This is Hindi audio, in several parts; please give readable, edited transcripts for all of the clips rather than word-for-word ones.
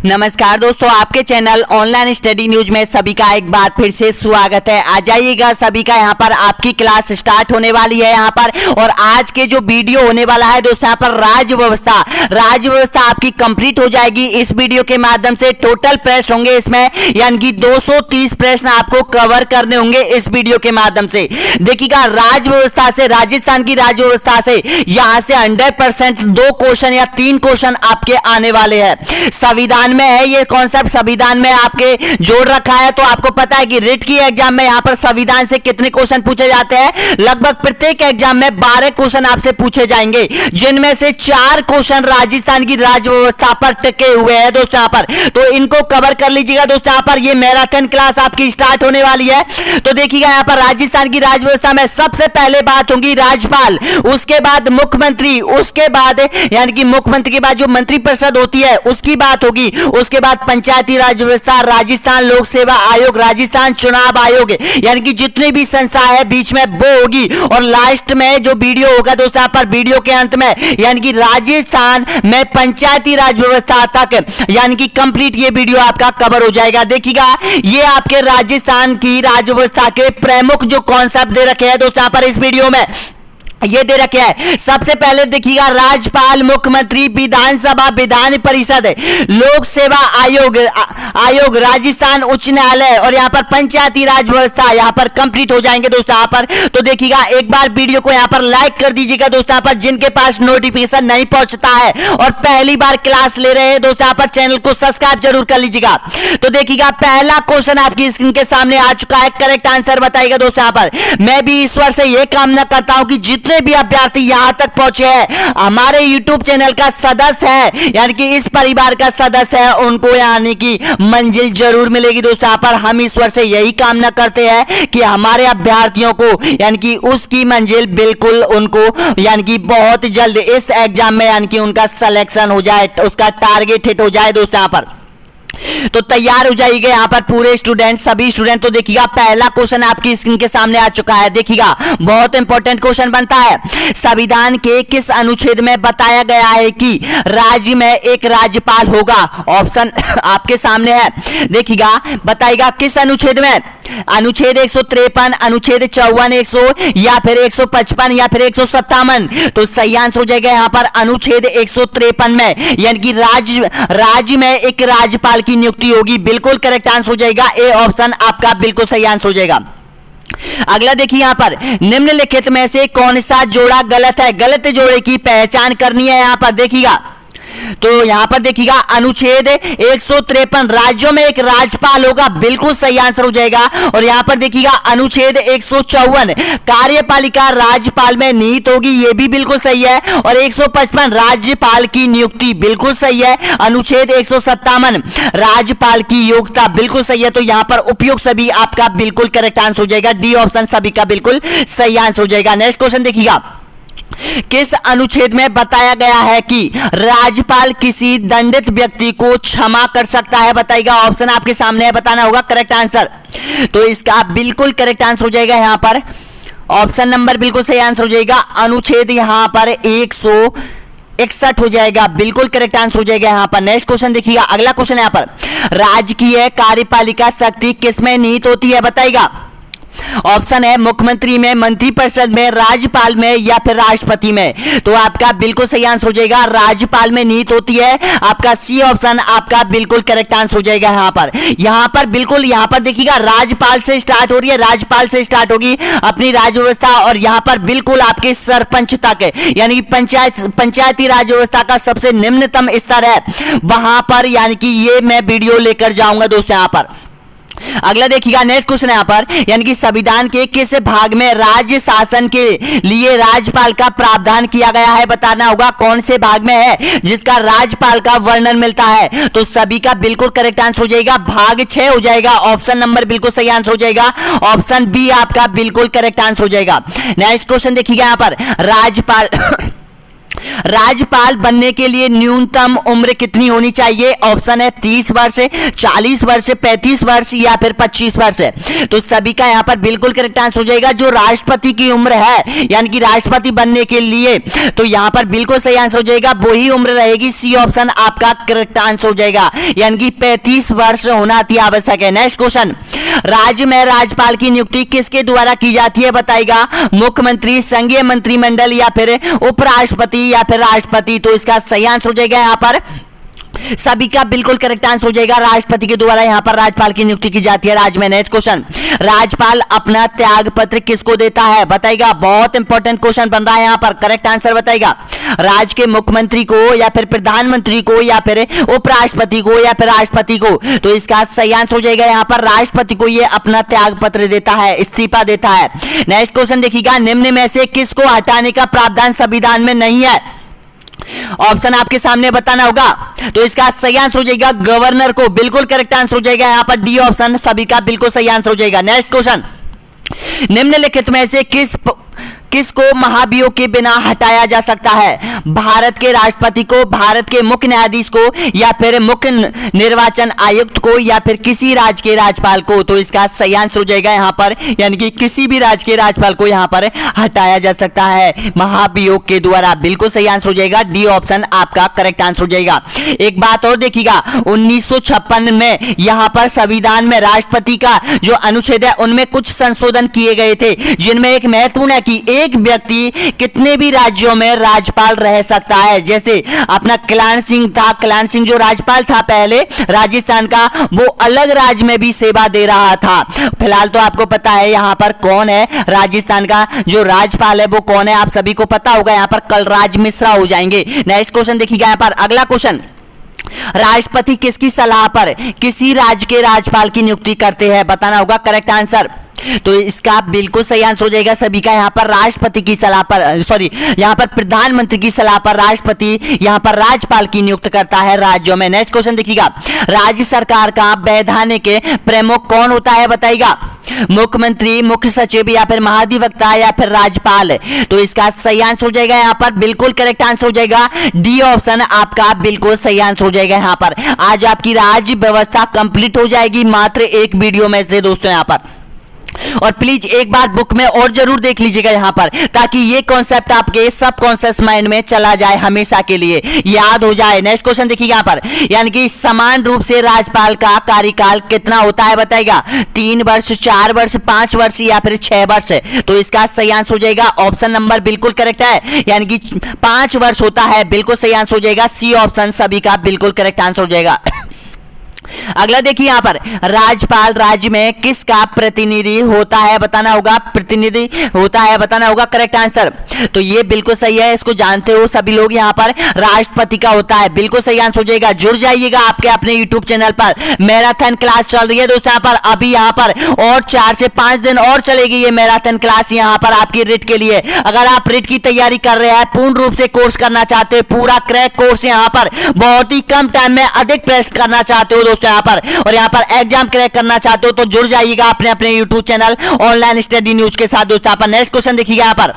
नमस्कार दोस्तों, आपके चैनल ऑनलाइन स्टडी न्यूज में सभी का एक बार फिर से स्वागत है। आ जाइएगा सभी का, यहाँ पर आपकी क्लास स्टार्ट होने वाली है यहाँ पर। और आज के जो वीडियो होने वाला है दोस्तों, यहाँ पर राज्य व्यवस्था आपकी कंप्लीट हो जाएगी इस वीडियो के माध्यम से। टोटल प्रश्न होंगे इसमें, यानी कि 230 प्रश्न आपको कवर करने होंगे इस वीडियो के माध्यम से। देखिएगा, राज्य व्यवस्था से, राजस्थान की राज्य व्यवस्था से यहाँ से 100% 2 क्वेश्चन या 3 क्वेश्चन आपके आने वाले हैं। संविधान में है ये कॉन्सेप्ट, संविधान में आपके जोड़ रखा है। तो आपको पता है कि रिट की एग्जाम में यहां पर संविधान से कितने क्वेश्चन पूछे जाते हैं। लगभग प्रत्येक एग्जाम में 12 क्वेश्चन आपसे पूछे जाएंगे, जिनमें से 4 क्वेश्चन राजस्थान की राज्य व्यवस्था पर टिके हुए हैं दोस्तों यहां पर। तो इनको कवर कर लीजिएगा दोस्तों। यहां पर ये मैराथन क्लास आपकी स्टार्ट होने वाली है। तो देखिएगा, यहां पर राजस्थान की राज्य व्यवस्था में सबसे पहले बात होगी राज्यपाल, उसके बाद मुख्यमंत्री, उसके बाद यानी कि मुख्यमंत्री के बाद जो मंत्रिपरिषद होती है उसकी बात होगी, उसके बाद पंचायती राज व्यवस्था, राजस्थान लोक सेवा आयोग, राजस्थान चुनाव आयोग, यानी कि जितनी भी संस्था है बीच में वो होगी। और लास्ट में जो वीडियो होगा दोस्तों यहाँ पर, वीडियो के अंत में, यानी कि राजस्थान में पंचायती राज व्यवस्था तक यानी कि कंप्लीट ये वीडियो आपका कवर हो जाएगा। देखिएगा, ये आपके राजस्थान की राज्य व्यवस्था के प्रमुख जो कॉन्सेप्ट दे रखे हैं दोस्तों यहाँ पर इस वीडियो में ये दे रखे हैं। सबसे पहले देखिएगा, राज्यपाल, मुख्यमंत्री, विधानसभा, विधान परिषद, लोक सेवा आयोग, राजस्थान उच्च न्यायालय और यहाँ पर पंचायती राज व्यवस्था यहाँ पर कंप्लीट हो जाएंगे दोस्तों यहाँ पर। तो देखिएगा, एक बार वीडियो को यहाँ पर लाइक कर दीजिएगा दोस्तों यहाँ पर, जिनके पास नोटिफिकेशन नहीं पहुंचता है और पहली बार क्लास ले रहे हैं दोस्तों यहाँ पर, चैनल को सब्सक्राइब जरूर कर लीजिएगा। तो देखिएगा, पहला क्वेश्चन आपकी स्क्रीन के सामने आ चुका है। करेक्ट आंसर बताइएगा दोस्तों यहाँ पर। मैं भी ईश्वर से यह कामना करता हूं कि जितने भी अभ्यर्थी यहां तक पहुंचे हैं, हमारे YouTube चैनल का सदस्य है, यानी कि इस परिवार का सदस्य है, उनको यानी कि मंजिल जरूर मिलेगी दोस्तों यहाँ पर। हम ईश्वर से यही कामना करते हैं कि हमारे अभ्यर्थियों को यानी कि उसकी मंजिल बिल्कुल उनको यानी कि बहुत जल्द इस एग्जाम में यानी कि उनका सिलेक्शन हो जाए, उसका टारगेट हिट हो जाए दोस्तों यहाँ पर। तो तैयार हो जाइएगा यहाँ पर पूरे स्टूडेंट, सभी स्टूडेंट। तो देखिएगा, पहला क्वेश्चन आपकी स्क्रीन के सामने आ चुका है। देखिएगा, बहुत इंपॉर्टेंट क्वेश्चन बनता है। संविधान के किस अनुच्छेद में बताया गया है कि राज्य में एक राज्यपाल होगा? ऑप्शन आपके सामने है। देखिएगा, बताइएगा किस अनुच्छेद में। अनुच्छेद 153, अनुच्छेद 54, 100 या फिर 155 या फिर 157। तो सही आंसर हो जाएगा यहाँ पर अनुच्छेद 153 में, यानी कि राज्य में एक राज्यपाल की नियुक्ति होगी। बिल्कुल करेक्ट आंसर हो जाएगा ए ऑप्शन आपका, बिल्कुल सही आंसर हो जाएगा। अगला देखिए, यहां पर निम्नलिखित में से कौन सा जोड़ा गलत है? गलत जोड़े की पहचान करनी है यहां पर। देखिएगा, तो यहां पर देखिएगा, अनुच्छेद 153 राज्यों में एक राज्यपाल होगा, बिल्कुल सही आंसर हो जाएगा। और यहां पर देखिएगा, अनुच्छेद 154 कार्यपालिका राज्यपाल में निहित होगी, यह भी बिल्कुल सही है। और 155 राज्यपाल की नियुक्ति, बिल्कुल सही है। अनुच्छेद 157 राज्यपाल की योग्यता, बिल्कुल सही है। तो यहां पर उपयुक्त सभी आपका बिल्कुल करेक्ट आंसर हो जाएगा। डी ऑप्शन सभी का बिल्कुल सही आंसर हो जाएगा। नेक्स्ट क्वेश्चन देखिएगा, किस अनुच्छेद में बताया गया है कि राज्यपाल किसी दंडित व्यक्ति को क्षमा कर सकता है? बताइएगा, ऑप्शन आपके सामने है, बताना होगा करेक्ट आंसर। तो इसका बिल्कुल करेक्ट आंसर हो जाएगा यहां पर ऑप्शन नंबर, बिल्कुल सही आंसर हो जाएगा। अनुच्छेद यहां पर 161 हो जाएगा, बिल्कुल करेक्ट आंसर हो जाएगा यहां पर। नेक्स्ट क्वेश्चन देखिएगा, अगला क्वेश्चन यहां पर, राजकीय कार्यपालिका शक्ति किसमें निहित होती है? बताइएगा, ऑप्शन है मुख्यमंत्री में, मंत्रिपरिषद में, राज्यपाल में या फिर राष्ट्रपति में। तो आपका बिल्कुल सही आंसर हो जाएगा, राज्यपाल में निहित होती है। आपका सी ऑप्शन आपका बिल्कुल करेक्ट आंसर हो जाएगा यहां पर बिल्कुल। यहां पर देखिएगा, राज्यपाल से स्टार्ट हो रही है, राज्यपाल से स्टार्ट होगी अपनी राज्य व्यवस्था। और यहां पर बिल्कुल आपके सरपंच तक यानी कि पंचायती राज व्यवस्था का सबसे निम्नतम स्तर है वहां पर, यानी कि ये मैं वीडियो लेकर जाऊंगा दोस्तों यहां पर। अगला देखिएगा, नेक्स्ट क्वेश्चन यहाँ पर, यानी कि संविधान के किस भाग में राज्य शासन के लिए राज्यपाल का प्रावधान किया गया है? बताना होगा कौन से भाग में है जिसका राज्यपाल का वर्णन मिलता है। तो सभी का बिल्कुल करेक्ट आंसर हो जाएगा, भाग 6 हो जाएगा। ऑप्शन नंबर बिल्कुल सही आंसर हो जाएगा, ऑप्शन बी आपका बिल्कुल करेक्ट आंसर हो जाएगा। नेक्स्ट क्वेश्चन देखिएगा, यहाँ पर राज्यपाल राज्यपाल बनने के लिए न्यूनतम उम्र कितनी होनी चाहिए? ऑप्शन है 30 वर्ष, 40 वर्ष, 35 वर्ष या फिर 25 वर्ष। तो सभी का यहां पर बिल्कुल करेक्ट आंसर हो जाएगा जो राष्ट्रपति की उम्र है, यानी कि राष्ट्रपति बनने के लिए, तो यहां पर बिल्कुल सही आंसर हो जाएगा वही उम्र रहेगी। सी ऑप्शन आपका करेक्ट आंसर हो जाएगा, यानी कि 35 वर्ष होना अति आवश्यक है। नेक्स्ट क्वेश्चन, राज्य में राज्यपाल की नियुक्ति किसके द्वारा की जाती है बताएगा? मुख्यमंत्री, संघीय मंत्रिमंडल या फिर उपराष्ट्रपति या फिर राष्ट्रपति। तो इसका सही आंसर हो जाएगा यहां पर सभी का बिल्कुल करेक्ट आंसर हो जाएगा राष्ट्रपति के द्वारा यहां पर राज्यपाल की नियुक्ति की जाती है राज्य में। नेक्स्ट क्वेश्चन, राज्यपाल अपना त्याग पत्र किसको देता है बताएगा? बहुत इंपॉर्टेंट क्वेश्चन बन रहा है यहां पर, करेक्ट आंसर बताएगा राज्य के मुख्यमंत्री को या फिर प्रधानमंत्री को या फिर उपराष्ट्रपति को या फिर राष्ट्रपति को। तो इसका सही आंसर हो जाएगा यहां पर राष्ट्रपति को ये अपना त्याग पत्र देता है, इस्तीफा देता है। नेक्स्ट क्वेश्चन देखिएगा, निम्न में से किसको हटाने का प्रावधान संविधान में नहीं है? ऑप्शन आपके सामने बताना होगा। तो इसका सही आंसर हो जाएगा गवर्नर को, बिल्कुल करेक्ट आंसर हो जाएगा यहां पर डी ऑप्शन सभी का बिल्कुल सही आंसर हो जाएगा। नेक्स्ट क्वेश्चन, निम्नलिखित में से किसको महाभियोग के बिना हटाया जा सकता है? भारत के राष्ट्रपति को, भारत के मुख्य न्यायाधीश को या फिर मुख्य निर्वाचन आयुक्त को या फिर किसी राज्य के राज्यपाल को। तो इसका सही आंसर हो जाएगा यहां पर, यानी कि किसी भी राज्य के राज्यपाल को यहां पर हटाया जा सकता है महाभियोग के द्वारा, बिल्कुल सही आंसर हो जाएगा डी ऑप्शन आपका करेक्ट आंसर हो जाएगा। एक बात और देखिएगा, 1956 में यहां पर संविधान में राष्ट्रपति का जो अनुच्छेद है उनमें कुछ संशोधन किए गए थे, जिनमें एक महत्वपूर्ण है कि एक व्यक्ति कितने भी राज्यों में राज्यपाल रह सकता है। जैसे अपना कल्याण सिंह था, कल्याण सिंह जो राज्यपाल था पहले राजस्थान का, वो अलग राज्य में भी सेवा दे रहा था। फिलहाल तो आपको पता है यहां पर कौन है राजस्थान का जो राज्यपाल है वो कौन है, आप सभी को पता होगा, यहां पर कलराज मिश्रा हो जाएंगे। नेक्स्ट क्वेश्चन देखिएगा यहां पर, अगला क्वेश्चन, राष्ट्रपति किसकी सलाह पर किसी राज्य के राज्यपाल की नियुक्ति करते हैं बताना होगा करेक्ट आंसर। तो इसका बिल्कुल सही आंसर हो जाएगा सभी का यहां पर राष्ट्रपति की सलाह पर, सॉरी यहां पर प्रधानमंत्री की सलाह पर राष्ट्रपति यहां पर राज्यपाल की नियुक्त करता है राज्यों में। नेक्स्ट क्वेश्चन देखिएगा, राज्य सरकार का वैधानिक प्रमुख कौन होता है बताइएगा? मुख्यमंत्री, मुख्य सचिव या फिर महाधिवक्ता या फिर राज्यपाल। तो इसका सही आंसर हो जाएगा यहां पर बिल्कुल करेक्ट आंसर हो जाएगा डी ऑप्शन आपका बिल्कुल सही आंसर हो जाएगा यहां पर। आज आपकी राज्य व्यवस्था कंप्लीट हो जाएगी मात्र एक वीडियो में से दोस्तों यहां पर। और प्लीज एक बार बुक में और जरूर देख लीजिएगा यहां पर, ताकि ये कॉन्सेप्ट आपके सब कॉन्शियस माइंड में चला जाए, हमेशा के लिए याद हो जाए। नेक्स्ट क्वेश्चन देखिए यहां पर, यानी कि समान रूप से राज्यपाल का कार्यकाल कितना होता है बताएगा? 3 वर्ष, 4 वर्ष, 5 वर्ष या फिर 6 वर्ष। तो इसका सही आंसर हो जाएगा ऑप्शन नंबर बिल्कुल करेक्ट है, यानी कि 5 वर्ष होता है, बिल्कुल सही आंसर हो जाएगा सी ऑप्शन सभी का बिल्कुल करेक्ट आंसर हो जाएगा। अगला देखिए यहां पर, राज्यपाल राज्य में किसका प्रतिनिधि होता है बताना होगा, प्रतिनिधि होता है बताना होगा करेक्ट आंसर। तो ये बिल्कुल सही है, इसको जानते हो सभी लोग, यहां पर राष्ट्रपति का होता है, बिल्कुल सही आंसर हो जाएगा। जुड़ जाइएगा आपके अपने YouTube चैनल पर, मैराथन क्लास चल रही है दोस्तों यहां पर, अभी यहां पर और 4 से 5 दिन और चलेगी ये मैराथन क्लास यहां पर आपकी रिट के लिए। अगर आप रिट की तैयारी कर रहे हैं, पूर्ण रूप से कोर्स करना चाहते हो, पूरा क्रैक कोर्स यहां पर बहुत ही कम टाइम में अधिक प्रयास करना चाहते हो दोस्तों यहां पर, और यहां पर एग्जाम क्रैक करना चाहते हो तो जुड़ जाइएगा अपने अपने YouTube channel online study news के साथ दोस्तों। यहां पर नेक्स्ट क्वेश्चन देखिएगा यहां पर,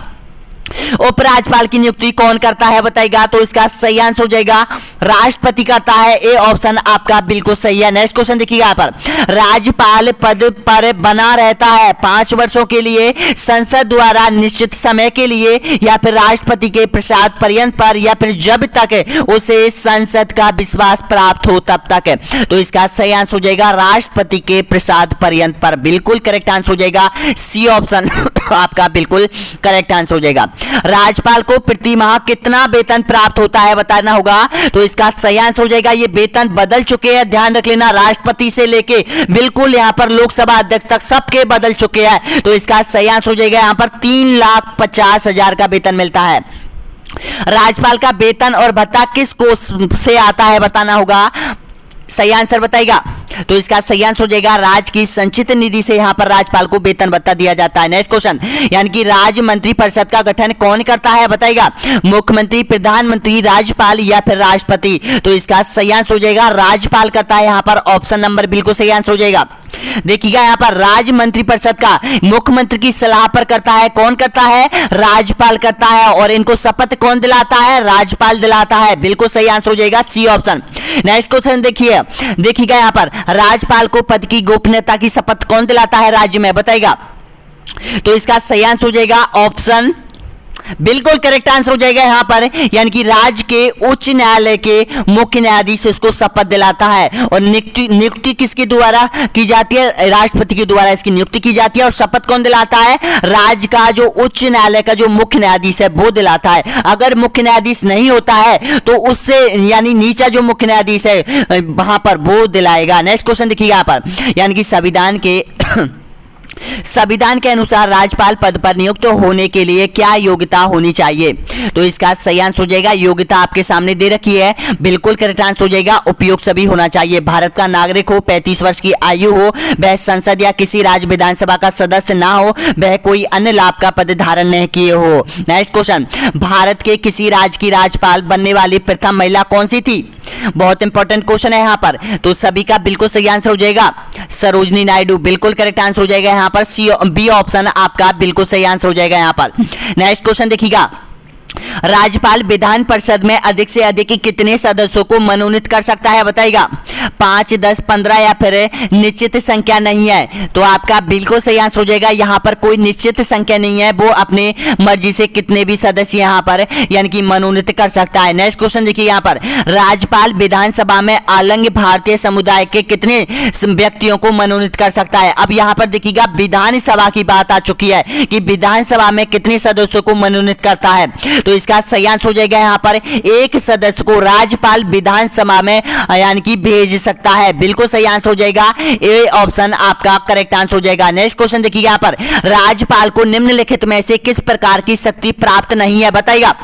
उपराज्यपाल की नियुक्ति कौन करता है बताएगा? तो इसका सही आंसर हो जाएगा राष्ट्रपति करता है, ए ऑप्शन आपका बिल्कुल सही है। नेक्स्ट क्वेश्चन देखिए यहां पर, राज्यपाल पद पर बना रहता है 5 वर्षों के लिए संसद द्वारा निश्चित समय के लिए या फिर राष्ट्रपति के प्रसाद पर्यंत पर या फिर जब तक उसे संसद का विश्वास प्राप्त हो तब तक। तो इसका सही आंसर हो जाएगा राष्ट्रपति के प्रसाद पर्यंत पर, बिल्कुल करेक्ट आंसर हो जाएगा सी ऑप्शन आपका बिल्कुल करेक्ट आंसर हो जाएगा। राज्यपाल को प्रति माह कितना वेतन प्राप्त होता है बताना होगा? तो इसका सही आंसर हो जाएगा, ये वेतन बदल चुके हैं, ध्यान रख लेना, राष्ट्रपति से लेके बिल्कुल यहां पर लोकसभा अध्यक्ष तक सबके बदल चुके हैं। तो इसका सही आंसर हो जाएगा यहां पर 3,50,000 का वेतन मिलता है। राज्यपाल का वेतन और भत्ता किस कोष से आता है बताना होगा? सही आंसर बताइएगा। तो इसका सही आंसर हो जाएगा राज्य की संचित निधि से यहां पर राज्यपाल को वेतन भत्ता दिया जाता है। नेक्स्ट क्वेश्चन, यानी कि राज्य मंत्री परिषद का गठन कौन करता है बताइएगा? मुख्यमंत्री, प्रधानमंत्री, राज्यपाल या फिर राष्ट्रपति। तो इसका सही आंसर हो जाएगा राज्यपाल करता है यहां पर, ऑप्शन नंबर बिल्कुल सही आंसर हो जाएगा। देखिएगा यहाँ पर राज्य मंत्रिपरिषद का मुख्यमंत्री की सलाह पर करता है। कौन करता है? राज्यपाल करता है। और इनको शपथ कौन दिलाता है? राज्यपाल दिलाता है। बिल्कुल सही आंसर हो जाएगा सी ऑप्शन। नेक्स्ट क्वेश्चन देखिएगा यहाँ पर राज्यपाल को पद की गोपनीयता की शपथ कौन दिलाता है राज्य में? बताइएगा। तो इसका सही आंसर हो जाएगा ऑप्शन, बिल्कुल करेक्ट आंसर हो जाएगा यहाँ पर, यानी कि राज्य के उच्च न्यायालय के मुख्य न्यायाधीश इसको शपथ दिलाता है। और नियुक्ति किसके द्वारा की जाती है? राष्ट्रपति के द्वारा इसकी नियुक्ति की जाती है। और शपथ कौन दिलाता है? राज्य का जो उच्च न्यायालय का जो मुख्य न्यायाधीश है वो दिलाता है। अगर मुख्य न्यायाधीश नहीं होता है तो उससे यानी नीचा जो मुख्य न्यायाधीश है वहां पर वो दिलाएगा। नेक्स्ट क्वेश्चन देखिए यहाँ पर, यानी कि संविधान के अनुसार राज्यपाल पद पर नियुक्त होने के लिए क्या योग्यता होनी चाहिए? तो इसका सही आंसर हो जाएगा, योग्यता आपके सामने दे रखी है, बिल्कुल करेक्ट आंसर हो जाएगा, उपयोग सभी होना चाहिए। भारत का नागरिक हो, 35 वर्ष की आयु हो, वह संसद या किसी राज्य विधानसभा का सदस्य ना हो, वह कोई अन्य लाभ का पद धारण नहीं किए हो। नेक्स्ट क्वेश्चन, भारत के किसी राज्य की राज्यपाल बनने वाली प्रथम महिला कौन सी थी? बहुत इंपॉर्टेंट क्वेश्चन है यहाँ पर। तो सभी का बिल्कुल सही आंसर हो जाएगा सरोजिनी नायडू, बिल्कुल करेक्ट आंसर हो जाएगा यहाँ पर बी ऑप्शन आपका बिल्कुल सही आंसर हो जाएगा यहाँ पर। नेक्स्ट क्वेश्चन देखिएगा, राज्यपाल विधान परिषद में अधिक से अधिक कितने सदस्यों को मनोनीत कर सकता है? बताइएगा। 5, 10, 15 या फिर निश्चित संख्या नहीं है? तो आपका बिल्कुल सही आंसर हो जाएगा, यहाँ पर कोई निश्चित संख्या नहीं है, वो अपने मर्जी से कितने भी सदस्य यहाँ पर यानी कि मनोनीत कर सकता है। नेक्स्ट क्वेश्चन देखिए यहाँ पर, राज्यपाल विधानसभा में अलंग भारतीय समुदाय के कितने व्यक्तियों को मनोनीत कर सकता है? अब यहाँ पर देखिएगा विधानसभा की बात आ चुकी है कि विधानसभा में कितने सदस्यों को मनोनीत करता है। तो इसका सही आंसर हो जाएगा यहाँ पर, एक सदस्य को राज्यपाल विधानसभा में यानी कि भेज सकता है। बिल्कुल सही आंसर हो जाएगा, ए ऑप्शन आपका करेक्ट आंसर हो जाएगा। नेक्स्ट क्वेश्चन देखिए यहाँ पर, राज्यपाल को निम्नलिखित में से किस प्रकार की शक्ति प्राप्त नहीं है? बताइएगा।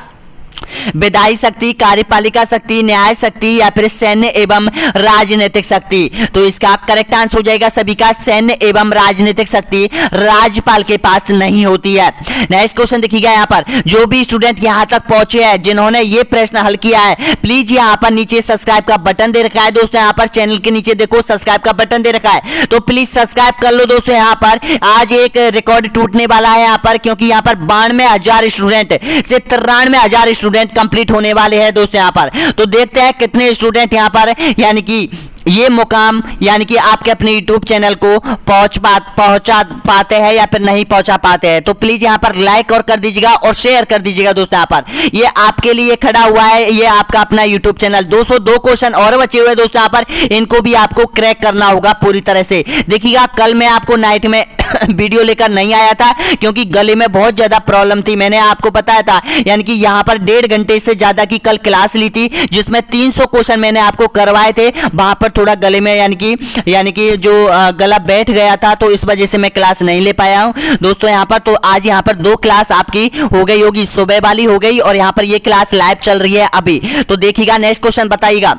विधायी शक्ति, कार्यपालिका शक्ति, न्याय शक्ति या फिर सैन्य एवं राजनीतिक शक्ति? तो इसका करेक्ट आंसर हो जाएगा सभी का सैन्य एवं राजनीतिक शक्ति राज्यपाल के पास नहीं होती है। नेक्स्ट क्वेश्चन देखिएगा यहाँ पर, जो भी स्टूडेंट यहाँ तक पहुंचे हैं जिन्होंने ये प्रश्न हल किया है, प्लीज यहाँ पर नीचे सब्सक्राइब का बटन दे रखा है दोस्तों, यहाँ पर चैनल के नीचे देखो सब्सक्राइब का बटन दे रखा है, तो प्लीज सब्सक्राइब कर लो दोस्तों। यहाँ पर आज एक रिकॉर्ड टूटने वाला है यहाँ पर, क्योंकि यहाँ पर 92,000 स्टूडेंट से 93,000 स्टूडेंट कंप्लीट होने वाले हैं दोस्तों यहाँ पर। तो देखते हैं कितने स्टूडेंट यहाँ पर यानी कि ये मुकाम यानी कि आपके अपने YouTube चैनल को पहुंचा पाते हैं या फिर नहीं पहुंचा पाते हैं। तो प्लीज यहाँ पर लाइक और कर दीजिएगा और शेयर कर दीजिएगा दोस्तों। यहाँ पर ये आपके लिए खड़ा हुआ है, ये आपका अपना YouTube चैनल। 202 क्वेश्चन और बचे हुए दोस्तों यहाँ पर, इनको भी आपको क्रैक करना होगा पूरी तरह से। देखिएगा कल मैं आपको नाइट में वीडियो लेकर नहीं आया था क्योंकि गले में बहुत ज्यादा प्रॉब्लम थी, मैंने आपको बताया था, यानी कि यहाँ पर 1.5 घंटे से ज्यादा की कल क्लास ली थी जिसमें 300 क्वेश्चन मैंने आपको करवाए थे। वहां पर थोड़ा गले में यानी कि जो गला बैठ गया था, तो इस वजह से मैं क्लास नहीं ले पाया हूं दोस्तों यहाँ पर। तो आज यहाँ पर 2 क्लास आपकी हो गई होगी, सुबह वाली हो गई और यहाँ पर ये क्लास लाइव चल रही है अभी। तो देखिएगा नेक्स्ट क्वेश्चन बताइएगा,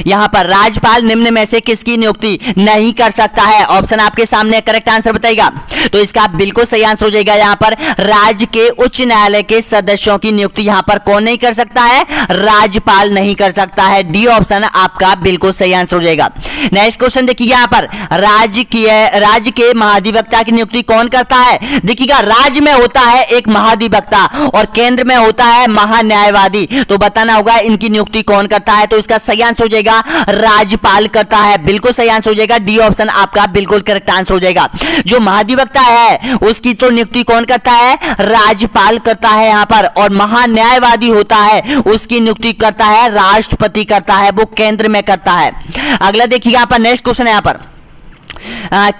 यहां पर राज्यपाल निम्न में से किसकी नियुक्ति नहीं कर सकता है? ऑप्शन आपके सामने, करेक्ट आंसर बताइएगा। तो इसका बिल्कुल सही आंसर हो जाएगा यहाँ पर, राज्य के उच्च न्यायालय के सदस्यों की नियुक्ति यहाँ पर कौन नहीं कर सकता है? राज्यपाल नहीं कर सकता है। डी ऑप्शन आपका बिल्कुल सही आंसर हो जाएगा। नेक्स्ट क्वेश्चन देखिए यहाँ पर, राज्य के महाधिवक्ता की नियुक्ति कौन करता है? देखिएगा राज्य में होता है एक महाधिवक्ता और केंद्र में होता है महान्यायवादी। तो बताना होगा इनकी नियुक्ति कौन करता है। तो इसका सही आंसर हो जाएगा राज्यपाल करता है, बिल्कुल सही आंसर हो जाएगा। डी ऑप्शन आपका बिल्कुल करेक्ट आंसर हो जाएगा। जो महाधिवक्ता है उसकी तो नियुक्ति कौन करता है? राज्यपाल करता है यहाँ पर। और महान्यायवादी होता है उसकी नियुक्ति करता है राष्ट्रपति करता है, वो केंद्र में करता है। अगला देखिए यहाँ पर, नेक्स्ट क्वेश्चन है यहाँ पर,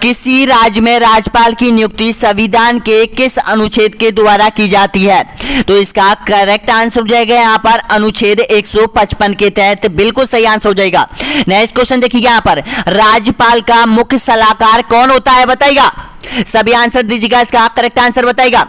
किसी राज्य में राज्यपाल की नियुक्ति संविधान के किस अनुच्छेद के द्वारा की जाती है? तो इसका करेक्ट आंसर हो जाएगा यहाँ पर अनुच्छेद 155 के तहत, बिल्कुल सही आंसर हो जाएगा। नेक्स्ट क्वेश्चन देखिए यहाँ पर, राज्यपाल का मुख्य सलाहकार कौन होता है? बताइएगा, सभी आंसर दीजिएगा, इसका करेक्ट आंसर बताइएगा।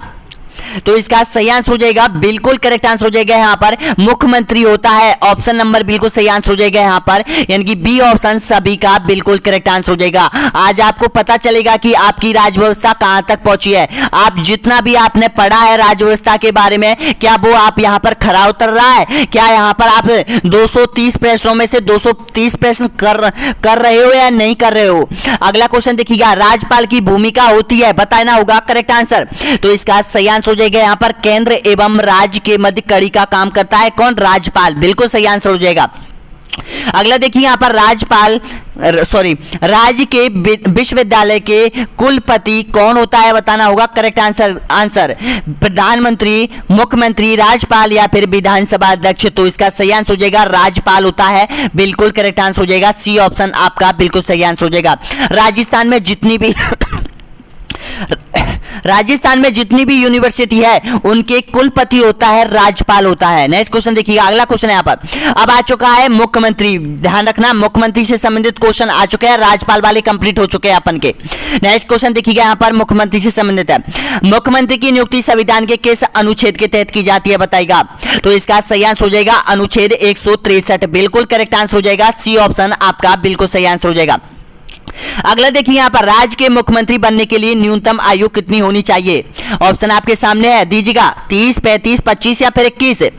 तो इसका सही आंसर हो जाएगा बिल्कुल करेक्ट आंसर हो जाएगा यहाँ पर मुख्यमंत्री होता है। ऑप्शन नंबर बिल्कुल सही आंसर हो जाएगा यहाँ पर, यानी कि बी ऑप्शन सभी का बिल्कुल करेक्ट आंसर हो जाएगा। आज आपको पता चलेगा कि आपकी राज व्यवस्था कहां तक पहुंची है। आप जितना भी आपने पढ़ा है राज व्यवस्था के बारे में, क्या वो आप यहाँ पर खरा उतर रहा है? क्या यहाँ पर आप 230 प्रश्नों में से 230 प्रश्न कर रहे हो या नहीं कर रहे हो? अगला क्वेश्चन देखिएगा, राज्यपाल की भूमिका होती है, बताना होगा करेक्ट आंसर। तो इसका सही आंसर हो जाएगा यहाँ पर केंद्र एवं राज्य के मध्य कड़ी का काम करता है कौन? राज्यपाल, बिल्कुल सही आंसर हो जाएगा। अगला देखिए यहाँ पर राज्य के विश्वविद्यालय के कुलपति कौन होता है, बताना होगा करेक्ट आंसर प्रधानमंत्री, मुख्यमंत्री, राज्यपाल या फिर विधानसभा अध्यक्ष। तो इसका सही आंसर हो जाएगा राज्यपाल होता है, बिल्कुल करेक्ट आंसर हो जाएगा। सी ऑप्शन आपका बिल्कुल सही आंसर हो जाएगा। राजस्थान में जितनी भी यूनिवर्सिटी है उनके कुलपति होता है राज्यपाल होता है। नेक्स्ट क्वेश्चन देखिएगा, अगला क्वेश्चन यहाँ पर अब आ चुका है मुख्यमंत्री। ध्यान रखना, मुख्यमंत्री से संबंधित क्वेश्चन आ चुके हैं, राज्यपाल वाले कंप्लीट हो चुके हैं अपन के। नेक्स्ट क्वेश्चन देखिएगा यहाँ पर मुख्यमंत्री से संबंधित है। मुख्यमंत्री की नियुक्ति संविधान के किस अनुच्छेद के तहत की जाती है, बताएगा? तो इसका सही आंसर हो जाएगा अनुच्छेद 163, बिल्कुल करेक्ट आंसर हो जाएगा। सी ऑप्शन आपका बिल्कुल सही आंसर हो जाएगा। अगला देखिए यहाँ पर राज्य के मुख्यमंत्री बनने के लिए न्यूनतम आयु कितनी होनी चाहिए? ऑप्शन आपके सामने है, दीजिएगा 30, 35, 25 या फिर 21।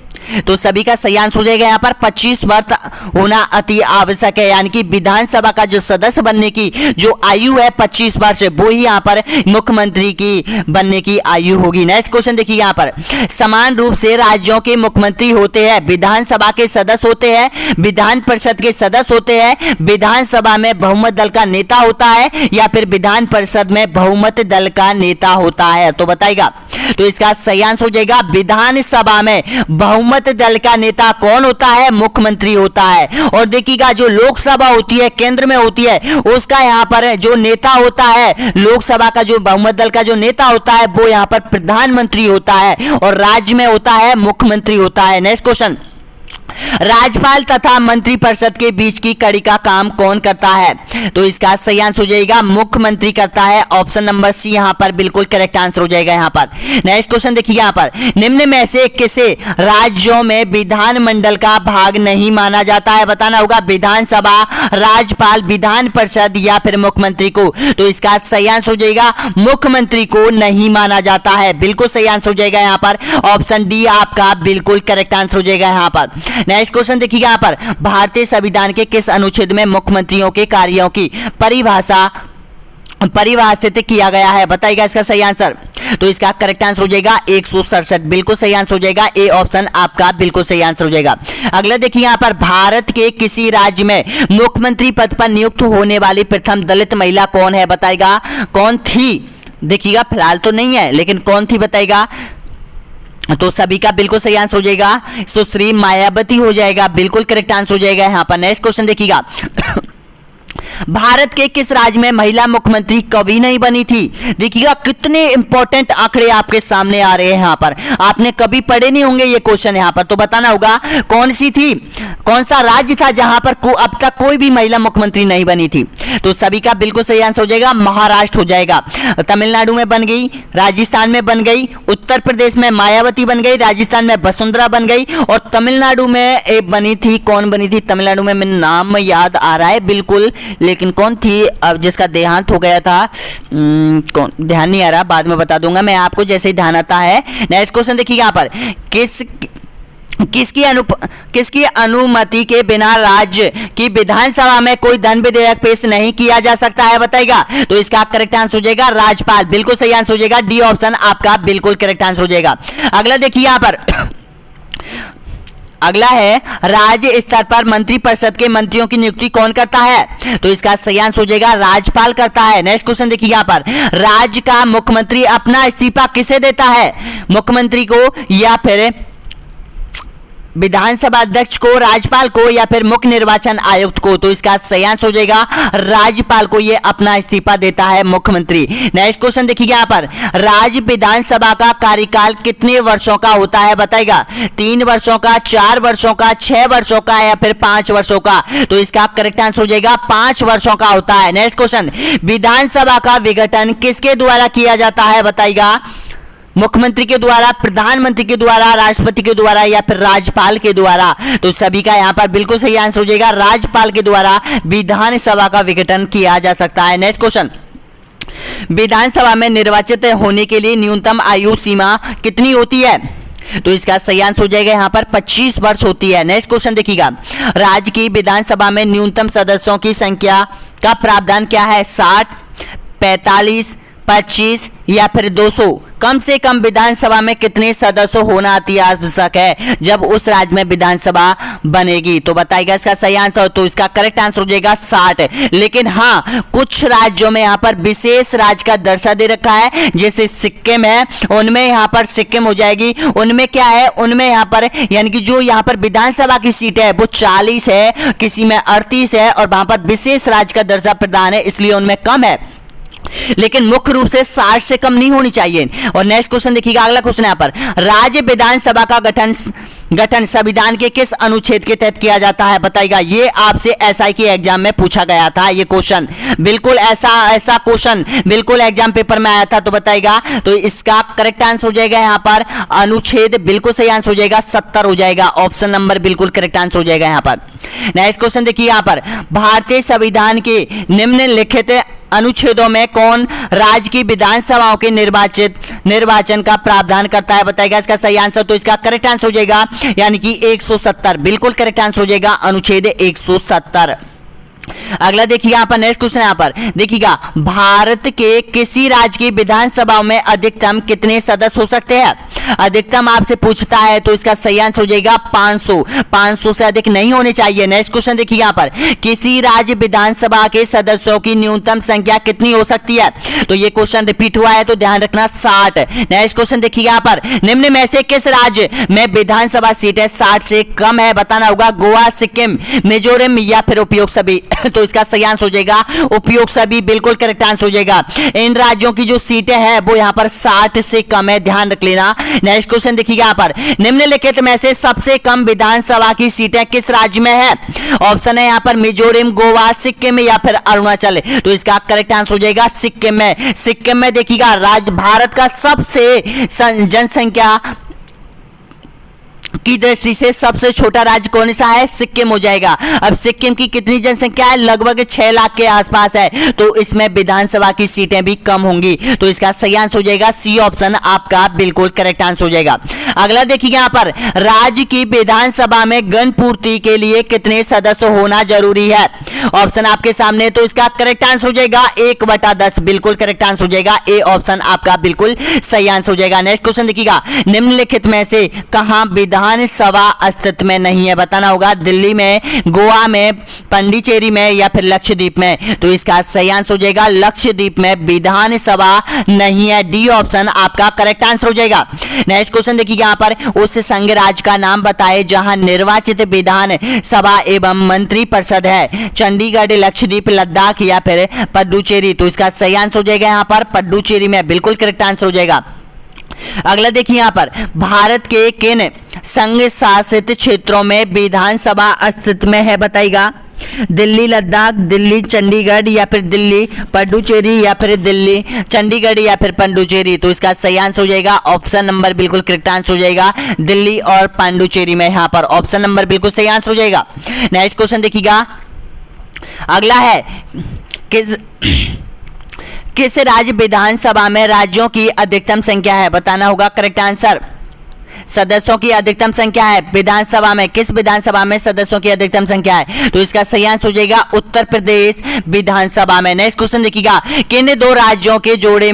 तो सभी का सही आंसर हो जाएगा यहाँ पर 25 वर्ष होना अति आवश्यक है, यानी कि विधानसभा का जो सदस्य बनने की जो आयु है 25 वर्ष, वो ही यहाँ पर मुख्यमंत्री की बनने की आयु होगी। नेक्स्ट क्वेश्चन देखिए यहाँ पर समान रूप से राज्यों के मुख्यमंत्री होते हैं, विधानसभा के सदस्य होते हैं, विधान परिषद के सदस्य होते हैं, विधानसभा में बहुमत दल का नेता होता है या फिर विधान परिषद में बहुमत दल का नेता होता है? तो बताइएगा। तो इसका सही आंसर हो जाएगा विधानसभा में बहुमत दल का नेता कौन होता है? मुख्यमंत्री होता है। और देखिएगा जो लोकसभा होती है, केंद्र में होती है, उसका यहाँ पर जो नेता होता है, लोकसभा का जो बहुमत दल का जो नेता होता है वो यहाँ पर प्रधानमंत्री होता है और राज्य में होता है मुख्यमंत्री होता है। नेक्स्ट क्वेश्चन, राज्यपाल तथा मंत्रिपरिषद के बीच की कड़ी का काम कौन करता है? तो इसका सही आंसर हो जाएगा मुख्यमंत्री करता है। ऑप्शन नंबर सी यहाँ पर बिल्कुल करेक्ट आंसर हो जाएगा यहाँ पर। नेक्स्ट क्वेश्चन देखिए यहाँ पर निम्न में से किसे राज्यों में विधानमंडल का भाग नहीं माना जाता है? बताना होगा विधानसभा, राज्यपाल, विधान परिषद या फिर मुख्यमंत्री को। तो इसका सही आंसर हो जाएगा मुख्यमंत्री को नहीं माना जाता है, बिल्कुल सही आंसर हो जाएगा यहाँ पर। ऑप्शन डी आपका बिल्कुल करेक्ट आंसर हो जाएगा यहाँ पर। नेक्स्ट क्वेश्चन देखिएगा यहाँ पर भारतीय संविधान के किस अनुच्छेद में मुख्यमंत्रियों के कार्यों की परिभाषित किया गया है? बताइएगा इसका सही आंसर। तो इसका करेक्ट आंसर हो जाएगा 167, बिल्कुल सही आंसर हो जाएगा। ए ऑप्शन आपका बिल्कुल सही आंसर हो जाएगा। अगला देखिए यहाँ पर भारत के किसी राज्य में मुख्यमंत्री पद पर नियुक्त होने वाली प्रथम दलित महिला कौन है? बताइएगा कौन थी? देखिएगा फिलहाल तो नहीं है, लेकिन कौन थी बताइएगा? तो सभी का बिल्कुल सही आंसर हो जाएगा सुश्री मायावती हो जाएगा, बिल्कुल करेक्ट आंसर हो जाएगा यहाँ पर। नेक्स्ट क्वेश्चन देखिएगा भारत के किस राज्य में महिला मुख्यमंत्री कभी नहीं बनी थी? देखिएगा कितने इंपॉर्टेंट आंकड़े आपके सामने आ रहे हैं यहाँ पर, आपने कभी पढ़े नहीं होंगे ये क्वेश्चन यहाँ पर। तो बताना होगा कौन सी थी, कौन सा राज्य था जहां पर अब तक कोई भी महिला मुख्यमंत्री नहीं बनी थी? तो सभी का बिल्कुल सही आंसर हो जाएगा महाराष्ट्र हो जाएगा। तमिलनाडु में बन गई, राजस्थान में बन गई, उत्तर प्रदेश में मायावती बन गई, राजस्थान में वसुंधरा बन गई और तमिलनाडु में एक बनी थी, कौन बनी थी तमिलनाडु में? मेरा नाम याद आ रहा है बिल्कुल, लेकिन कौन थी अब जिसका देहांत हो गया था, कौन ध्यान नहीं आ रहा, बाद में बता दूंगा मैं आपको जैसे ही ध्यान आता है। नेक्स्ट क्वेश्चन देखिए यहाँ पर किसकी अनुमति के बिना राज्य की विधानसभा में कोई धन विधेयक पेश नहीं किया जा सकता है? बताएगा। तो इसका करेक्ट आंसर हो जाएगा राज्यपाल, बिल्कुल सही आंसर हो जाएगा। डी ऑप्शन आपका बिल्कुल करेक्ट आंसर हो जाएगा। अगला देखिए यहाँ पर अगला है राज्य स्तर पर मंत्रिपरिषद के मंत्रियों की नियुक्ति कौन करता है? तो इसका सही आंसर हो जाएगा राज्यपाल करता है। नेक्स्ट क्वेश्चन देखिए यहाँ पर राज्य का मुख्यमंत्री अपना इस्तीफा किसे देता है? मुख्यमंत्री को या फिर विधानसभा अध्यक्ष को, राज्यपाल को या फिर मुख्य निर्वाचन आयुक्त को? तो इसका सही आंसर हो जाएगा राज्यपाल को ये अपना इस्तीफा देता है मुख्यमंत्री। नेक्स्ट क्वेश्चन देखिए यहाँ पर राज्य विधानसभा का कार्यकाल कितने वर्षों का होता है? बताएगा 3 वर्षों का, 4 वर्षों का, 6 वर्षों का या फिर 5 वर्षों का? तो इसका करेक्ट आंसर हो जाएगा 5 वर्षों का होता है। नेक्स्ट क्वेश्चन विधानसभा का विघटन किसके द्वारा किया जाता है? बताइएगा मुख्यमंत्री के द्वारा, प्रधानमंत्री के द्वारा, राष्ट्रपति के द्वारा या फिर राज्यपाल के द्वारा? तो सभी का यहाँ पर बिल्कुल सही आंसर हो जाएगा, राज्यपाल के द्वारा विधानसभा का विघटन किया जा सकता है। नेक्स्ट क्वेश्चन, विधानसभा में निर्वाचित होने के लिए न्यूनतम आयु सीमा कितनी होती है? तो इसका सही आंसर हो जाएगा यहाँ पर 25 वर्ष होती है। नेक्स्ट क्वेश्चन देखिएगा, राज्य की विधानसभा में न्यूनतम सदस्यों की संख्या का प्रावधान क्या है? 60, 45, 25 या फिर 200? कम से कम विधानसभा में कितने सदस्य होना अति आवश्यक है जब उस राज्य में विधानसभा बनेगी? तो बताइएगा इसका सही आंसर। तो इसका करेक्ट आंसर हो जाएगा 60। लेकिन हाँ, कुछ राज्यों में यहाँ पर विशेष राज्य का दर्जा दे रखा है, जैसे सिक्किम है, उनमें यहाँ पर सिक्किम हो जाएगी। उनमें क्या है, उनमें यहाँ पर यानी कि जो यहाँ पर विधानसभा की सीट है वो 40 है, किसी में 38 है, और वहां पर विशेष राज्य का दर्जा प्रदान है, इसलिए उनमें कम है। लेकिन मुख्य रूप से 60 से कम नहीं होनी चाहिए। और नेक्स्ट क्वेश्चन देखिएगा, अगला क्वेश्चन यहाँ पर, राज्य विधानसभा का गठन संविधान के किस अनुच्छेद के तहत किया जाता है? बताइएगा। ये आपसे एसआई के एग्जाम में पूछा गया था ये क्वेश्चन, बिल्कुल ऐसा क्वेश्चन बिल्कुल एग्जाम पेपर में आया था। तो बताइएगा। तो इसका करेक्ट आंसर हो जाएगा यहाँ पर अनुच्छेद, बिल्कुल सही आंसर हो जाएगा 70 हो जाएगा। ऑप्शन नंबर बिल्कुल करेक्ट आंसर हो जाएगा यहाँ पर। नेक्स्ट क्वेश्चन देखिए यहाँ पर, भारतीय संविधान के निम्नलिखित अनुच्छेदों में कौन राज्य की विधानसभाओं के निर्वाचन का प्रावधान करता है? बताएगा इसका सही आंसर। तो इसका करेक्ट आंसर हो जाएगा यानी कि 170, बिल्कुल करेक्ट आंसर हो जाएगा अनुच्छेद 170। अगला देखिए यहाँ पर, नेक्स्ट क्वेश्चन यहाँ पर देखिएगा, भारत के किसी राज्य की विधानसभाओं में अधिकतम कितने सदस्य हो सकते हैं? अधिकतम आपसे पूछता है, तो इसका सही आंसर हो जाएगा 500 से अधिक नहीं होने चाहिए। नेक्स्ट क्वेश्चन देखिए यहाँ पर, किसी राज्य विधानसभा के सदस्यों की न्यूनतम संख्या कितनी हो सकती है? तो ये क्वेश्चन रिपीट हुआ है, तो ध्यान रखना 60। नेक्स्ट क्वेश्चन देखिए यहाँ पर, निम्न में से किस राज्य में विधानसभा सीटें 60 से कम है? बताना होगा, गोवा, सिक्किम, मिजोरम या फिर उपयोग सभी? तो इसका सही आंसर हो जाएगा उपयोग सभी, बिल्कुल करेक्ट आंसर हो जाएगा। इन राज्यों की जो सीटें हैं वो यहाँ पर 60 से कम है, ध्यान रख लेना। नेक्स्ट क्वेश्चन देखिएगा यहाँ पर, निम्नलिखित में से सबसे कम विधानसभा की सीटें किस राज्य में है? ऑप्शन है यहाँ पर मिजोरम, गोवा, सिक्किम या फिर अरुणाचल। तो इसका करेक्ट आंसर हो जाएगा सिक्किम में। सिक्किम में देखिएगा, राज्य भारत का सबसे जनसंख्या की दृष्टि से सबसे छोटा राज्य कौन सा है? सिक्किम हो जाएगा। अब सिक्किम की कितनी जनसंख्या है? लगभग 6 लाख के आसपास है, तो इसमें विधानसभा की सीटें भी कम होंगी। तो इसका सही आंसर हो जाएगा सी ऑप्शन, आपका बिल्कुल करेक्ट आंसर हो जाएगा। अगला देखिए यहाँ पर, राज्य की विधानसभा में गणपूर्ति के लिए कितने सदस्य होना जरूरी है? ऑप्शन आपके सामने, तो इसका करेक्ट आंसर हो जाएगा 1/10, बिल्कुल करेक्ट आंसर हो जाएगा ए ऑप्शन, आपका बिल्कुल सही आंसर हो जाएगा। नेक्स्ट क्वेश्चन देखिएगा, निम्नलिखित में से कहां विधानसभा अस्तित्व में नहीं है? बताना होगा, दिल्ली में, गोवा में, पांडिचेरी में या फिर लक्षद्वीप में? तो इसका सही आंसर हो जाएगा लक्षद्वीप में विधानसभा नहीं है, डी ऑप्शन आपका करेक्ट आंसर हो जाएगा। नेक्स्ट क्वेश्चन देखिए यहाँ पर, उस संघ राज्य का नाम बताए जहां निर्वाचित विधान सभा एवं मंत्री परिषद है? चंडीगढ़, लक्षद्वीप, लद्दाख या फिर पुडुचेरी? तो इसका सही आंसर हो जाएगा यहाँ पर पुडुचेरी में, बिल्कुल करेक्ट आंसर हो जाएगा। अगला देखिए यहाँ पर, भारत के किन संघ शासित क्षेत्रों में विधानसभा अस्तित्व में है? बताइएगा। दिल्ली, लद्दाख, दिल्ली, चंडीगढ़ या फिर दिल्ली, पुडुचेरी या फिर दिल्ली, चंडीगढ़ या फिर पुडुचेरी? तो इसका सही आंसर हो जाएगा ऑप्शन नंबर, बिल्कुल करेक्ट आंसर हो जाएगा दिल्ली और पुडुचेरी में। यहाँ पर ऑप्शन नंबर बिल्कुल सही आंसर हो जाएगा। नेक्स्ट क्वेश्चन देखिएगा, अगला है, किस राज्य विधानसभा में राज्यों की अधिकतम संख्या है? बताना होगा करेक्ट आंसर। सदस्यों की अधिकतम संख्या है विधानसभा में, किस विधानसभा में सदस्यों की अधिकतम संख्या है? तो इसका सही आंसर हो जाएगा उत्तर प्रदेश विधानसभा में। नेक्स्ट क्वेश्चन देखिएगा, किन दो राज्यों के जोड़े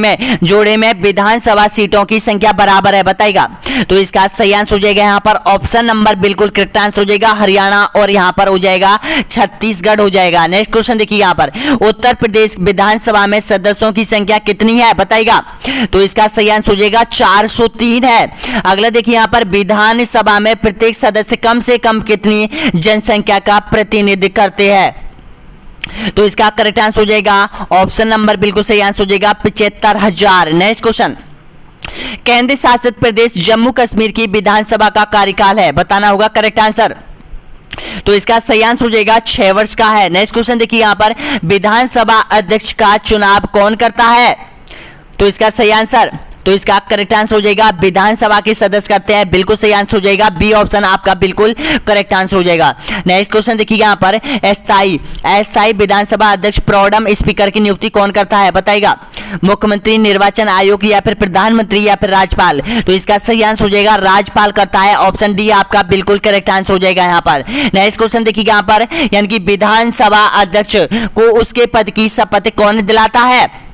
में विधानसभा सीटों की संख्या बराबर है? बताइएगा। तो इसका सही आंसर हो जाएगा यहाँ पर ऑप्शन नंबर, बिल्कुल करेक्ट आंसर हो जाएगा हरियाणा, और यहाँ पर हो जाएगा छत्तीसगढ़ हो जाएगा। नेक्स्ट क्वेश्चन देखिए यहाँ पर, उत्तर प्रदेश विधानसभा में सदस्यों की संख्या कितनी है? बताइएगा। तो इसका सही आंसर हो जाएगा 403 है। अगला देखिए यहाँ पर, विधानसभा में प्रत्येक सदस्य कम से कम कितनी जनसंख्या का प्रतिनिधित्व करते हैं? तो इसका करेक्ट आंसर हो जाएगा ऑप्शन नंबर, बिल्कुल सही आंसर हो जाएगा 75,000। नेक्स्ट क्वेश्चन, केंद्र शासित प्रदेश जम्मू कश्मीर की विधानसभा का कार्यकाल है? बताना होगा करेक्ट आंसर। तो इसका सही आंसर हो जाएगा 6 वर्ष का है। नेक्स्ट क्वेश्चन देखिए यहाँ पर, विधानसभा अध्यक्ष का चुनाव कौन करता है? तो इसका सही आंसर, तो इसका करेक्ट आंसर हो जाएगा विधानसभा के सदस्य करते हैं, बिल्कुल सही आंसर हो जाएगा बी ऑप्शन आपका बिल्कुल करेक्ट आंसर हो जाएगा। नेक्स्ट क्वेश्चन देखिएगा यहाँ पर अस्थायी विधानसभा अध्यक्ष प्रोडम स्पीकर की नियुक्ति कौन करता है बताएगा? मुख्यमंत्री, निर्वाचन आयोग या फिर प्रधानमंत्री या फिर राज्यपाल? तो इसका सही आंसर हो जाएगा राज्यपाल करता है, ऑप्शन डी आपका बिल्कुल करेक्ट आंसर हो जाएगा यहाँ पर। नेक्स्ट क्वेश्चन देखिएगा यहाँ पर, यानी कि विधानसभा अध्यक्ष को उसके पद की शपथ कौन दिलाता है?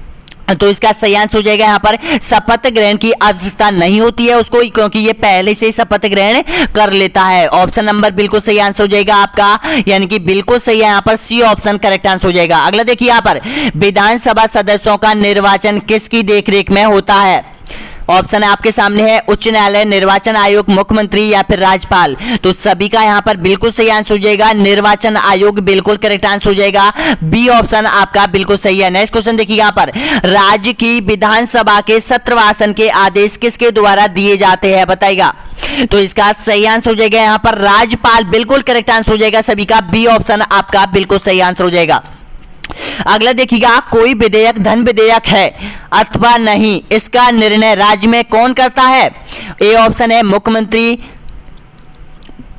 तो इसका सही आंसर हो जाएगा यहाँ पर शपथ ग्रहण की आवश्यकता नहीं होती है उसको, क्योंकि ये पहले से ही शपथ ग्रहण कर लेता है। ऑप्शन नंबर बिल्कुल सही आंसर हो जाएगा आपका, यानी कि बिल्कुल सही है यहाँ पर सी ऑप्शन करेक्ट आंसर हो जाएगा। अगला देखिए यहाँ पर, विधानसभा सदस्यों का निर्वाचन किसकी देखरेख में होता है? ऑप्शन आपके सामने है उच्च न्यायालय, निर्वाचन आयोग, मुख्यमंत्री या फिर राज्यपाल? तो सभी का यहाँ पर बिल्कुल सही आंसर हो जाएगा निर्वाचन आयोग, बिल्कुल करेक्ट आंसर हो जाएगा बी ऑप्शन आपका बिल्कुल सही है। नेक्स्ट क्वेश्चन देखिए यहाँ पर, राज्य की विधानसभा के सत्रवासन के आदेश किसके द्वारा दिए जाते हैं बताएगा? तो इसका सही आंसर हो जाएगा यहाँ पर राज्यपाल, बिल्कुल करेक्ट आंसर हो जाएगा सभी का, बी ऑप्शन आपका बिल्कुल सही आंसर हो जाएगा। अगला देखिएगा, कोई विधेयक धन विधेयक है अथवा नहीं, इसका निर्णय राज्य में कौन करता है? ए ऑप्शन है मुख्यमंत्री,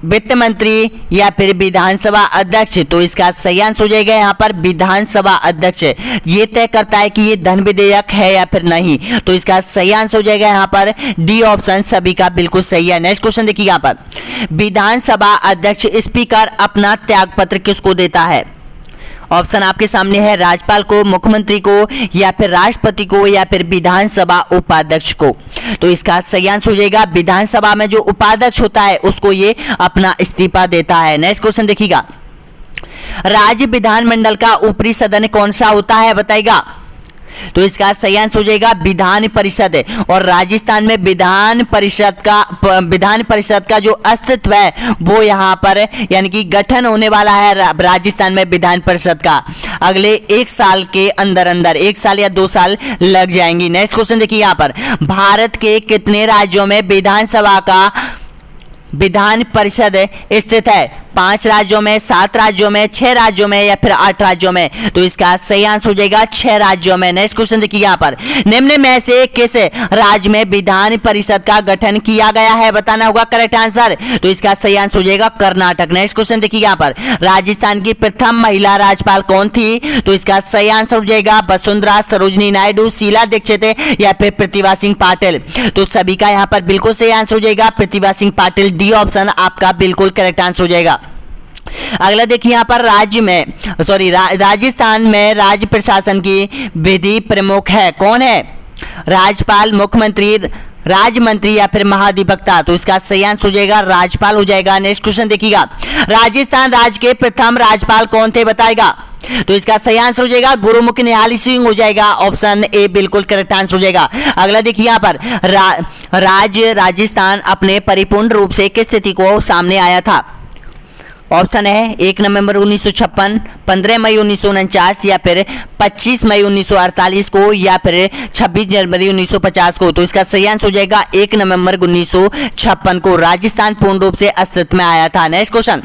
वित्त मंत्री या फिर विधानसभा अध्यक्ष? तो इसका सही आंसर हो जाएगा यहाँ पर विधानसभा अध्यक्ष, ये तय करता है कि ये धन विधेयक है या फिर नहीं। तो इसका सही आंसर हो जाएगा यहाँ पर डी ऑप्शन सभी का बिल्कुल सही है। नेक्स्ट क्वेश्चन देखिए यहाँ पर, विधानसभा अध्यक्ष स्पीकर अपना त्यागपत्र किसको देता है? ऑप्शन आपके सामने है राज्यपाल को, मुख्यमंत्री को या फिर राष्ट्रपति को या फिर विधानसभा उपाध्यक्ष को? तो इसका सही आंसर हो जाएगा विधानसभा में जो उपाध्यक्ष होता है उसको ये अपना इस्तीफा देता है। नेक्स्ट क्वेश्चन देखिएगा, राज्य विधानमंडल का ऊपरी सदन कौन सा होता है बताएगा? तो इसका सही आंसर हो जाएगा विधान परिषद, और राजस्थान में विधान परिषद का जो अस्तित्व है वो यहाँ पर यानी कि गठन होने वाला है राजस्थान में विधान परिषद का, अगले एक साल के अंदर अंदर, 1 साल या 2 साल लग जाएंगी। नेक्स्ट क्वेश्चन देखिए यहाँ पर, भारत के कितने राज्यों में विधानसभा का विधान परिषद स्थित है? 5 राज्यों में, 7 राज्यों में, 6 राज्यों में या फिर 8 राज्यों में? तो इसका सही आंसर हो जाएगा 6 राज्यों में। नेक्स्ट क्वेश्चन देखिए यहाँ पर, निम्न में से किस राज्य में विधान परिषद का गठन किया गया है बताना होगा करेक्ट आंसर। तो इसका सही आंसर हो जाएगा कर्नाटक। नेक्स्ट क्वेश्चन देखिए यहाँ पर, राजस्थान की प्रथम महिला राज्यपाल कौन थी? तो इसका सही आंसर हो जाएगा वसुंधरा, सरोजनी नायडू, शीला दीक्षित या फिर प्रतिभा सिंह पाटिल? तो सभी का यहाँ पर बिल्कुल सही आंसर हो जाएगा प्रतिभा सिंह पाटिल, डी ऑप्शन आपका बिल्कुल करेक्ट आंसर हो जाएगा। अगला देखिए यहाँ पर, राजस्थान में राज्य प्रशासन की विधि प्रमुख है कौन है? राज्यपाल, मुख्यमंत्री, राज्य मंत्री या फिर महाधिवक्ता? तो इसका सही आंसर हो जाएगा राज्यपाल हो जाएगा। नेक्स्ट क्वेश्चन देखिएगा, राजस्थान राज्य के प्रथम राज्यपाल कौन थे बताएगा? तो इसका सही आंसर हो जाएगा गुरुमुखी निहाल सिंह हो जाएगा, ऑप्शन ए बिल्कुल करेक्ट आंसर हो जाएगा। अगला देखिए यहाँ पर, राजस्थान अपने परिपूर्ण रूप से किस स्थिति को सामने आया था? ऑप्शन है 1 नवंबर 1956, 15 मई 1949 या फिर 25 मई 1948 को या फिर 26 जनवरी 1950 को? तो इसका सही आंसर हो जाएगा 1 नवंबर 1956 को राजस्थान पूर्ण रूप से अस्तित्व में आया था। नेक्स्ट क्वेश्चन,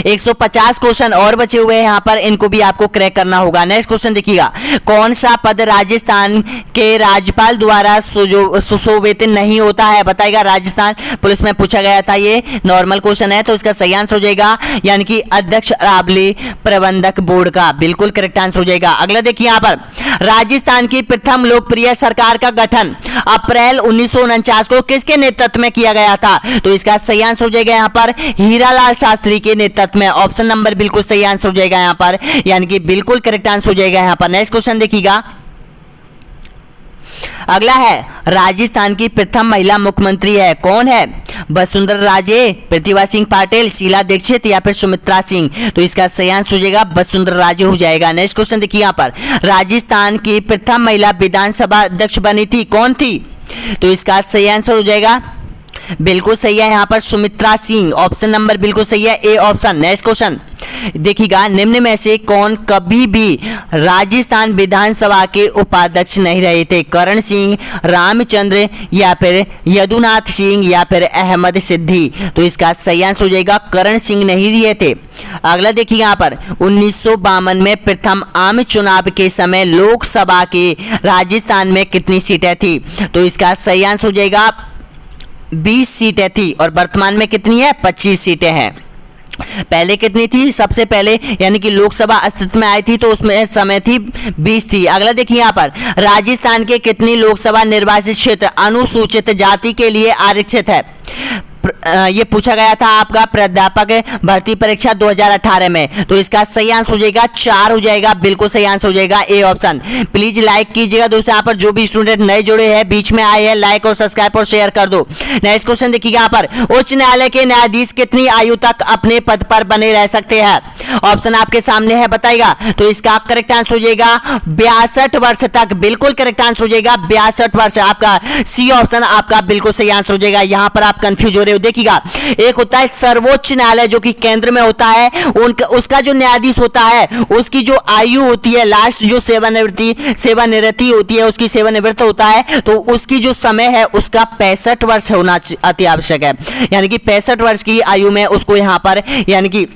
150 क्वेश्चन और बचे हुए हैं यहाँ पर, इनको भी आपको क्रैक करना होगा। नेक्स्ट क्वेश्चन देखिएगा, कौन सा पद राजस्थान के राज्यपाल द्वारा सुशोभित नहीं होता है बताएगा? राजस्थान पुलिस में पूछा गया था, ये नॉर्मल क्वेश्चन है। तो इसका सही आंसर हो जाएगा यानी कि अध्यक्ष अरावली प्रबंधक बोर्ड का, बिल्कुल करेक्ट आंसर हो जाएगा। अगला देखिए यहाँ पर, राजस्थान की प्रथम लोकप्रिय सरकार का गठन अप्रैल 1949 को किसके नेतृत्व में किया गया था? तो इसका सही आंसर हो जाएगा यहाँ पर हीरालाल शास्त्री के नेतृत्व में, ऑप्शन नंबर बिल्कुल सही आंसर हो जाएगा यहाँ पर, यानी कि बिल्कुल करेक्ट आंसर हो जाएगा यहाँ पर। नेक्स्ट क्वेश्चन देखिएगा, अगला है, राजस्थान की प्रथम महिला मुख्यमंत्री है कौन है? वसुंधरा राजे, प्रतिभा सिंह पाटिल, शीला दीक्षित या फिर सुमित्रा सिंह? तो इसका सही आंसर हो जाएगा वसुंधरा राजे हो जाएगा। नेक्स्ट क्वेश्चन देखिए यहाँ पर, राजस्थान की प्रथम महिला विधानसभा अध्यक्ष बनी थी कौन थी? तो इसका सही आंसर हो जाएगा बिल्कुल सही है यहाँ पर सुमित्रा सिंह, ऑप्शन नंबर बिल्कुल सही है ए ऑप्शन। नेक्स्ट क्वेश्चन, देखिएगा, निम्न में से कौन कभी भी राजस्थान विधानसभा के उपाध्यक्ष नहीं रहे थे? करण सिंह, रामचंद्र, या फिर यदुनाथ सिंह, या फिर अहमद सिद्दी। तो इसका सही आंसर हो जाएगा करण सिंह नहीं रहे थे। अगला देखिए यहाँ पर 1952 में प्रथम आम चुनाव के समय लोकसभा के राजस्थान में कितनी सीटें थी? तो इसका सही आंसर हो जाएगा 20 सीटें थी, और वर्तमान में कितनी है? 25 सीटें हैं। पहले कितनी थी? सबसे पहले यानी कि लोकसभा अस्तित्व में आई थी तो उसमें समय थी 20 थी। अगला देखिए यहाँ पर राजस्थान के कितनी लोकसभा निर्वाचित क्षेत्र अनुसूचित जाति के लिए आरक्षित है? ये पूछा गया था आपका प्राध्यापक भर्ती परीक्षा 2018 में। तो इसका सही आंसर हो जाएगा 4 हो जाएगा, बिल्कुल सही आंसर हो जाएगा ए ऑप्शन। प्लीज लाइक कीजिएगा दोस्तों, यहाँ पर जो भी स्टूडेंट नए जुड़े हैं बीच में आए हैं लाइक और सब्सक्राइब और शेयर कर दो। नेक्स्ट क्वेश्चन देखिएगा, यहाँ पर उच्च न्यायालय के न्यायाधीश कितनी आयु तक अपने पद पर बने रह सकते हैं? ऑप्शन आपके सामने है, बताइएगा। तो इसका करेक्ट आंसर हो जाएगा 62 वर्ष तक, बिल्कुल करेक्ट आंसर हो जाएगा 62 वर्ष। आपका सी ऑप्शन आपका बिल्कुल सही आंसर हो जाएगा। यहाँ पर आप कंफ्यूज हो रहे हो, देखिएगा एक होता है सर्वोच्च न्यायालय जो कि केंद्र में होता है, उसका जो न्यायाधीश होता है उसकी जो आयु होती है, लास्ट जो सेवानिवृत्ति होती है, उसकी सेवानिवृत्त होता है, तो उसकी जो समय है उसका 65 वर्ष होना अति आवश्यक है। यानी कि 65 वर्ष की आयु में उसको यहाँ पर यानी कि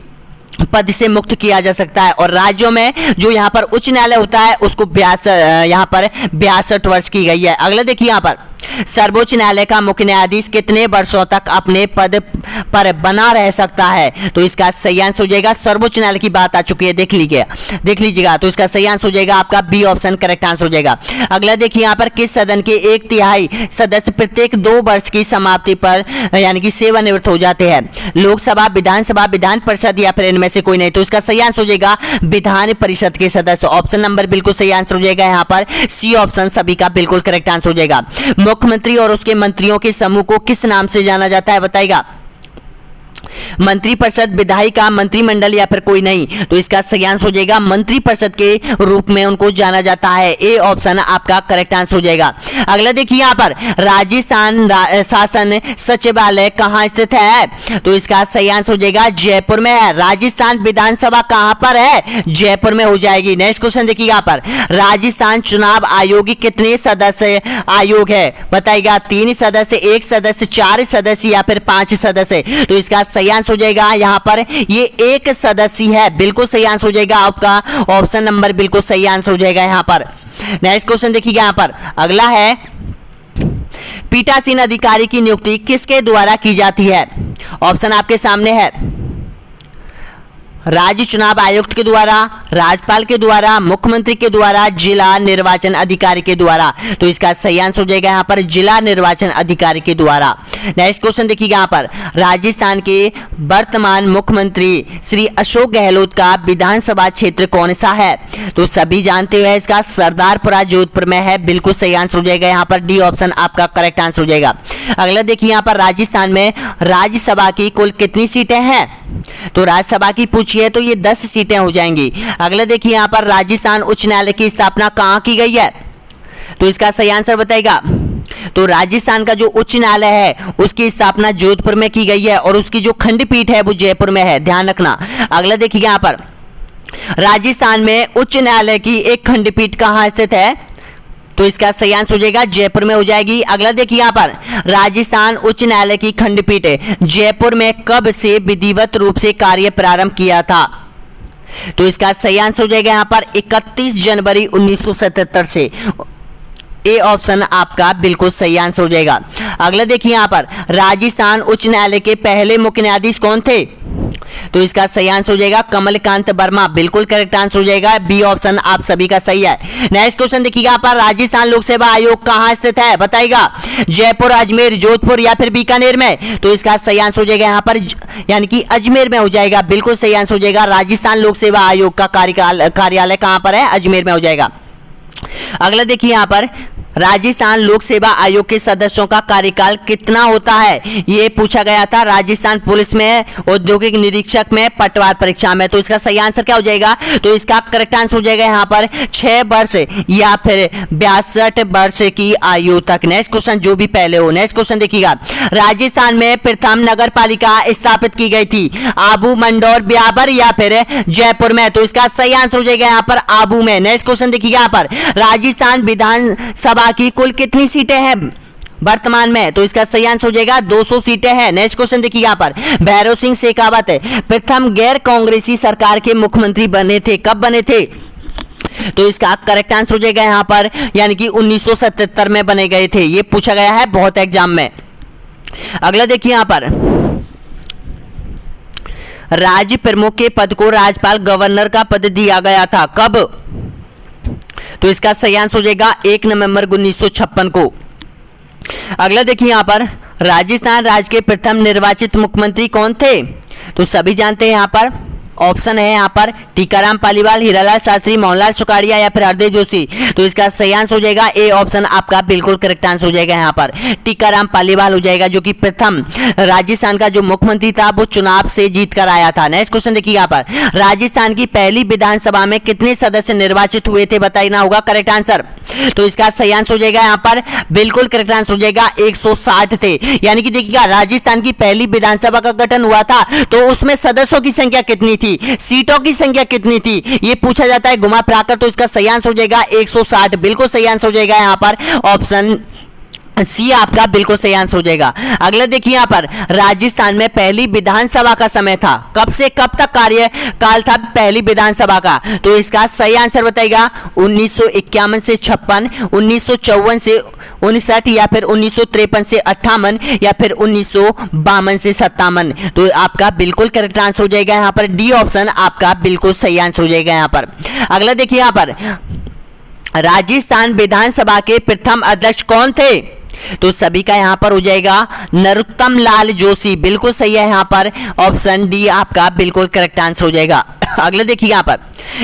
पद से मुक्त किया जा सकता है। और राज्यों में जो यहाँ पर उच्च न्यायालय होता है उसको यहाँ पर 62 वर्ष की गई है। अगला देखिए, यहाँ पर सर्वोच्च न्यायालय का मुख्य न्यायाधीश कितने वर्षों तक अपने पद पर बना रह सकता है? तो इसका सही आंसर हो जाएगा, सर्वोच्च न्यायालय की बात आ चुकी है, देख लीजिएगा। तो इसका सही आंसर हो जाएगा आपका बी ऑप्शन करेक्ट आंसर हो जाएगा। अगला देखिए, यहाँ पर किस सदन के 1/3 सदस्य प्रत्येक 2 वर्ष की समाप्ति पर यानी कि सेवानिवृत्त हो जाते हैं? लोकसभा, विधानसभा, विधान परिषद, या फिर इनमें से कोई नहीं? तो इसका सही आंसर हो जाएगा विधान परिषद के सदस्य। ऑप्शन नंबर बिल्कुल सही आंसर हो जाएगा यहाँ पर सी ऑप्शन सभी का बिल्कुल करेक्ट आंसर हो जाएगा। मुख्यमंत्री और उसके मंत्रियों के समूह को किस नाम से जाना जाता है? बताइएगा। मंत्रिपरिषद, विधायिका, मंत्रिमंडल, या फिर कोई नहीं? तो इसका सही आंसर हो जाएगा मंत्रिपरिषद के रूप में उनको जाना जाता है। ए ऑप्शन आपका करेक्ट आंसर हो जाएगा। अगला देखिए, यहाँ पर राजस्थान शासन सचिवालय कहाँ स्थित है? तो इसका सही आंसर हो जाएगा जयपुर में है। राजस्थान विधानसभा कहाँ पर है? जयपुर में हो जाएगी। नेक्स्ट क्वेश्चन देखिए, यहाँ पर राजस्थान चुनाव आयोग की कितने सदस्य आयोग है? बताइएगा। 3 सदस्य, 1 सदस्य, 4 सदस्य, या फिर 5 सदस्य? तो इसका सही आंसर हो जाएगा यहाँ पर ये 1 सदस्य है, बिल्कुल सही आंसर हो जाएगा आपका ऑप्शन नंबर बिल्कुल सही आंसर हो जाएगा यहाँ पर। नेक्स्ट क्वेश्चन देखिएगा, यहाँ पर अगला है पीठासीन अधिकारी की नियुक्ति किसके द्वारा की जाती है? ऑप्शन आपके सामने है, राज्य चुनाव आयुक्त के द्वारा, राज्यपाल के द्वारा, मुख्यमंत्री के द्वारा, जिला निर्वाचन अधिकारी के द्वारा। तो इसका सही आंसर हो जाएगा यहाँ पर जिला निर्वाचन अधिकारी के द्वारा। नेक्स्ट क्वेश्चन देखिएगा, यहाँ पर राजस्थान के वर्तमान मुख्यमंत्री श्री अशोक गहलोत का विधानसभा क्षेत्र कौन सा है? तो सभी जानते हुए इसका सरदारपुरा जोधपुर में है, बिल्कुल सही आंसर हो जाएगा यहाँ पर डी ऑप्शन आपका करेक्ट आंसर हो जाएगा। अगला देखिए, यहाँ पर राजस्थान में राज्यसभा की कुल कितनी सीटें हैं? तो राज्यसभा की पूछिए तो ये 10 सीटें हो जाएंगी। अगला देखिए, यहाँ पर राजस्थान उच्च न्यायालय की स्थापना कहाँ की गई है? तो इसका सही आंसर बताइएगा। तो राजस्थान का जो उच्च न्यायालय है उसकी स्थापना जोधपुर में की गई है और उसकी जो खंडपीठ है वो जयपुर में है, ध्यान रखना। अगला देखिए, यहाँ पर राजस्थान में उच्च न्यायालय की एक खंडपीठ कहाँ स्थित है? तो इसका सही आंसर हो जाएगा जयपुर में हो जाएगी। अगला देखिए, यहाँ पर राजस्थान उच्च न्यायालय की खंडपीठ जयपुर में कब से विधिवत रूप से कार्य प्रारंभ किया था? तो इसका सही आंसर हो जाएगा यहाँ पर 31 जनवरी 1977 से। ए ऑप्शन आपका बिल्कुल सही आंसर हो जाएगा। अगला देखिए, यहाँ पर राजस्थान उच्च न्यायालय के पहले मुख्य न्यायाधीश कौन थे? तो इसका सही आंसर हो जाएगा कमलकांत वर्मा, बिल्कुल करेक्ट आंसर हो जाएगा। बी ऑप्शन आप सभी का सही है। नेक्स्ट क्वेश्चन देखिएगा, यहाँ पर राजस्थान लोक सेवा आयोग कहाँ स्थित है? बताइएगा। जयपुर, अजमेर, जोधपुर, या फिर बीकानेर में? तो इसका सही आंसर हो जाएगा यहाँ पर यानी कि अजमेर में हो जाएगा, बिल्कुल सही आंसर हो जाएगा। राजस्थान लोक सेवा आयोग का कार्यालय कहाँ पर है? अजमेर में हो जाएगा। अगला देखिए, यहाँ पर राजस्थान लोक सेवा आयोग के सदस्यों का कार्यकाल कितना होता है, ये पूछा गया था राजस्थान पुलिस में औद्योगिक निरीक्षक में पटवार परीक्षा में। तो इसका सही आंसर क्या हो जाएगा, तो इसका करेक्ट आंसर हो जाएगा यहाँ पर 6 वर्ष या फिर 62 वर्ष की आयु तक। नेक्स्ट क्वेश्चन जो भी पहले हो। नेक्स्ट क्वेश्चन देखिएगा, राजस्थान में प्रथम नगर पालिका स्थापित की गई थी, आबू, मंदसौर, ब्यावर या फिर जयपुर में। तो इसका सही आंसर हो जाएगा यहाँ पर आबू में। नेक्स्ट क्वेश्चन देखिएगा यहाँ पर, राजस्थान विधानसभा की कुल कितनी सीटें हैं वर्तमान में, तो इसका सही आंसर हो जाएगा 200 सीटें हैं। नेक्स्ट क्वेश्चन देखिए यहाँ पर, भैरव सिंह शेखावत प्रथम गैर कांग्रेसी सरकार के मुख्यमंत्री बने थे, कब बने थे, तो इसका करेक्ट आंसर हो जाएगा यहाँ पर यानी कि 1977 में बने गए थे। ये पूछा गया है बहुत एग्जाम में। अगला देखिए यहाँ पर, राज्य प्रमुख के पद को राज्यपाल गवर्नर का पद दिया गया था, कब, तो इसका सही आंसर हो जाएगा 1 नवंबर 1956 को। अगला देखिए यहां पर, राजस्थान राज्य के प्रथम निर्वाचित मुख्यमंत्री कौन थे, तो सभी जानते हैं यहाँ पर ऑप्शन है यहाँ पर टीकाराम पालीवाल, हीरालाल शास्त्री, मोहनलाल सुखाड़िया या फिर हरदेव जोशी। तो इसका सही आंसर हो जाएगा ए ऑप्शन आपका बिल्कुल करेक्ट आंसर हो जाएगा यहाँ पर टीकाराम पालीवाल हो जाएगा, जो कि प्रथम राजस्थान का जो मुख्यमंत्री था वो चुनाव से जीत कर आया था। नेक्स्ट क्वेश्चन देखिए यहाँ पर, राजस्थान की पहली विधानसभा में कितने सदस्य निर्वाचित हुए थे, बताना होगा करेक्ट आंसर। तो इसका सही आंसर हो जाएगा यहाँ पर बिल्कुल करेक्ट आंसर हो जाएगा 160 थे। यानी कि देखिएगा राजस्थान की पहली विधानसभा का गठन हुआ था तो उसमें सदस्यों की संख्या कितनी थी, सीटों की संख्या कितनी थी, ये पूछा जाता है घुमा फिराकर। तो इसका सही आंसर हो जाएगा 160, बिल्कुल सही आंसर हो जाएगा यहाँ पर ऑप्शन सी आपका बिल्कुल सही आंसर हो जाएगा। अगला देखिए यहाँ पर, राजस्थान में पहली विधानसभा का समय था, कब से कब तक कार्यकाल था पहली विधानसभा का, तो इसका सही आंसर बताइएगा 1951 से 56, 1954 से 59 या फिर 1953 से 58 या फिर 1952 से 57। तो आपका बिल्कुल करेक्ट आंसर हो जाएगा यहाँ पर डी ऑप्शन आपका बिल्कुल सही आंसर हो जाएगा यहाँ पर। अगला देखिए यहाँ पर, राजस्थान विधानसभा के प्रथम अध्यक्ष कौन थे, तो सभी का यहां पर हो जाएगा नरोत्तम लाल जोशी, बिल्कुल सही है यहाँ पर ऑप्शन डी आपका बिल्कुल करेक्ट आंसर हो जाएगा। अगला देखिए यहाँ पर,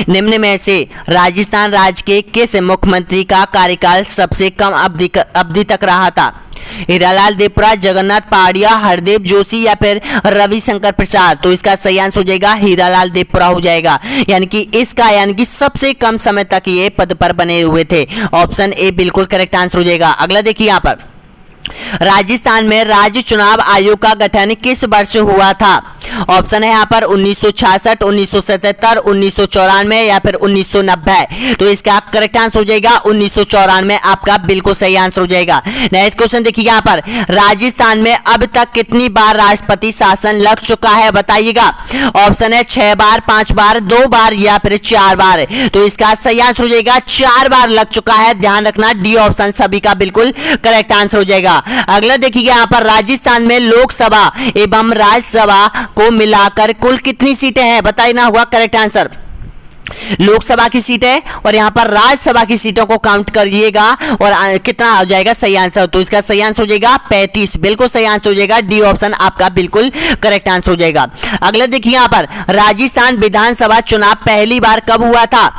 निम्न में से राजस्थान राज्य के किस मुख्यमंत्री का कार्यकाल सबसे कम अवधि तक रहा था, हीरालाल देवपुरा, जगन्नाथ पहाड़िया, हरदेव जोशी या फिर रविशंकर प्रसाद। तो इसका सही आंसर हो जाएगा हीरालाल देवपुरा हो जाएगा, यानी कि सबसे कम समय तक ये पद पर बने हुए थे। ऑप्शन ए बिल्कुल करेक्ट आंसर हो जाएगा। अगला देखिए यहाँ पर, राजस्थान में राज्य चुनाव आयोग का गठन किस वर्ष हुआ था, ऑप्शन है यहाँ पर 1966, 1977, 1994 या फिर 1990। तो इसका करेक्ट आंसर हो जाएगा 1994 आपका बिल्कुल सही आंसर हो जाएगा। नेक्स्ट क्वेश्चन देखिए यहाँ पर, राजस्थान में अब तक कितनी बार राष्ट्रपति शासन लग चुका है, बताइएगा। ऑप्शन है 6 बार, 5 बार, 2 बार या फिर 4 बार। तो इसका सही आंसर हो जाएगा 4 बार लग चुका है, ध्यान रखना डी ऑप्शन सभी का बिल्कुल करेक्ट आंसर हो जाएगा। अगला देखिएगा यहाँ पर, राजस्थान में लोकसभा एवं राज्यसभा को मिलाकर कुल कितनी सीटें हैं, बताना होगा करेक्ट आंसर। लोकसभा की सीटें और यहां पर राज्यसभा की सीटों को काउंट करिएगा और कितना हो जाएगा सही आंसर। तो इसका सही आंसर हो जाएगा 35, बिल्कुल सही आंसर हो जाएगा डी ऑप्शन आपका बिल्कुल करेक्ट आंसर हो जाएगा। अगला देखिए यहां पर, राजस्थान विधानसभा चुनाव पहली बार कब हुआ था,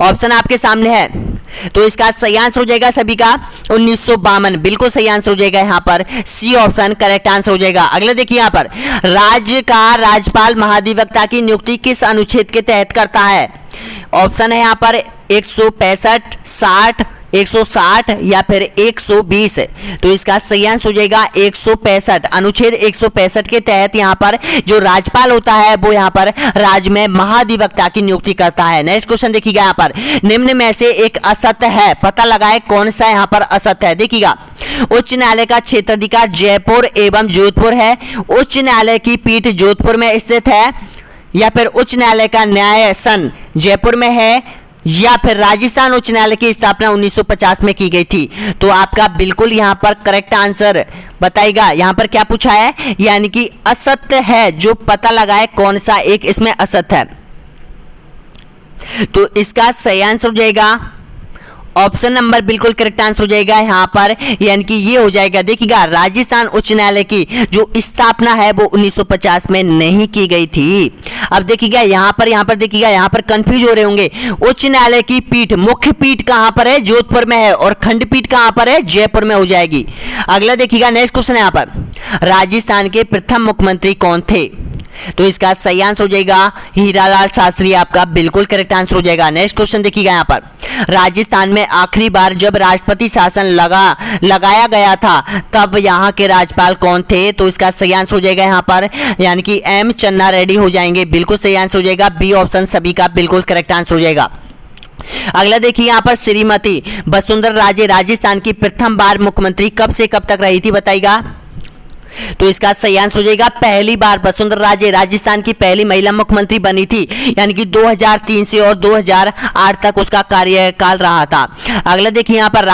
ऑप्शन आपके सामने है। तो इसका सही आंसर हो जाएगा सभी का 1952, बिल्कुल सही आंसर हो जाएगा यहाँ पर सी ऑप्शन करेक्ट आंसर हो जाएगा। अगले देखिए यहाँ पर, राज्य का राज्यपाल महाधिवक्ता की नियुक्ति किस अनुच्छेद के तहत करता है, ऑप्शन है यहाँ पर 165, 60, 160 या फिर 120। तो इसका सही आंसर हो जाएगा 165, अनुच्छेद 165 के तहत यहाँ पर जो राज्यपाल होता है वो यहाँ पर राज्य में महाधिवक्ता की नियुक्ति करता है। नेक्स्ट क्वेश्चन देखिएगा यहाँ पर, निम्न में से एक असत्य है, पता लगाए कौन सा यहाँ पर असत्य है। देखिएगा, उच्च न्यायालय का क्षेत्राधिकार जयपुर एवं जोधपुर है, उच्च न्यायालय की पीठ जोधपुर में स्थित है या फिर उच्च न्यायालय का न्यायासन जयपुर में है या फिर राजस्थान उच्च न्यायालय की स्थापना 1950 में की गई थी। तो आपका बिल्कुल यहाँ पर करेक्ट आंसर बताइएगा। यहाँ पर क्या पूछा है, यानी कि असत्य है, जो पता लगाए कौन सा एक इसमें असत्य है। तो इसका सही आंसर हो जाएगा ऑप्शन नंबर बिल्कुल करेक्ट आंसर हो जाएगा यहाँ पर, यानी कि ये हो जाएगा। देखिएगा राजस्थान उच्च न्यायालय की जो स्थापना है वो 1950 में नहीं की गई थी। अब देखिएगा यहाँ पर देखिएगा यहाँ पर कंफ्यूज हो रहे होंगे। उच्च न्यायालय की पीठ, मुख्य पीठ कहाँ पर है? जोधपुर में है, और खंडपीठ कहाँ पर है? जयपुर में हो जाएगी। अगला देखिएगा नेक्स्ट क्वेश्चन है यहाँ पर, राजस्थान के प्रथम मुख्यमंत्री कौन थे? तो इसका सही आंसर हो जाएगा हीरालाल शास्त्री, आपका बिल्कुल करेक्ट आंसर हो जाएगा। नेक्स्ट क्वेश्चन देखिएगा यहाँ पर, राजस्थान में आखिरी बार जब राष्ट्रपति शासन लगाया गया था तब यहाँ के राज्यपाल कौन थे? तो इसका सही आंसर हो जाएगा यहाँ पर, यानी कि एम चन्ना रेड्डी हो जाएंगे। बिल्कुल सही आंसर हो जाएगा, बी ऑप्शन सभी का बिल्कुल करेक्ट आंसर हो जाएगा। अगला देखिए यहाँ पर, श्रीमती वसुंधरा राजे राजस्थान की प्रथम बार मुख्यमंत्री कब से कब तक रही थी बताइएगा? तो इसका सही आंसर हो जाएगा पहली बार वसुंधरा राजे राजस्थान की पहली महिला मुख्यमंत्री बनी थी, यानी कि 2003 से और 2008 तक उसका कार्यकाल रहा था। अगला देखिए यहाँ पर,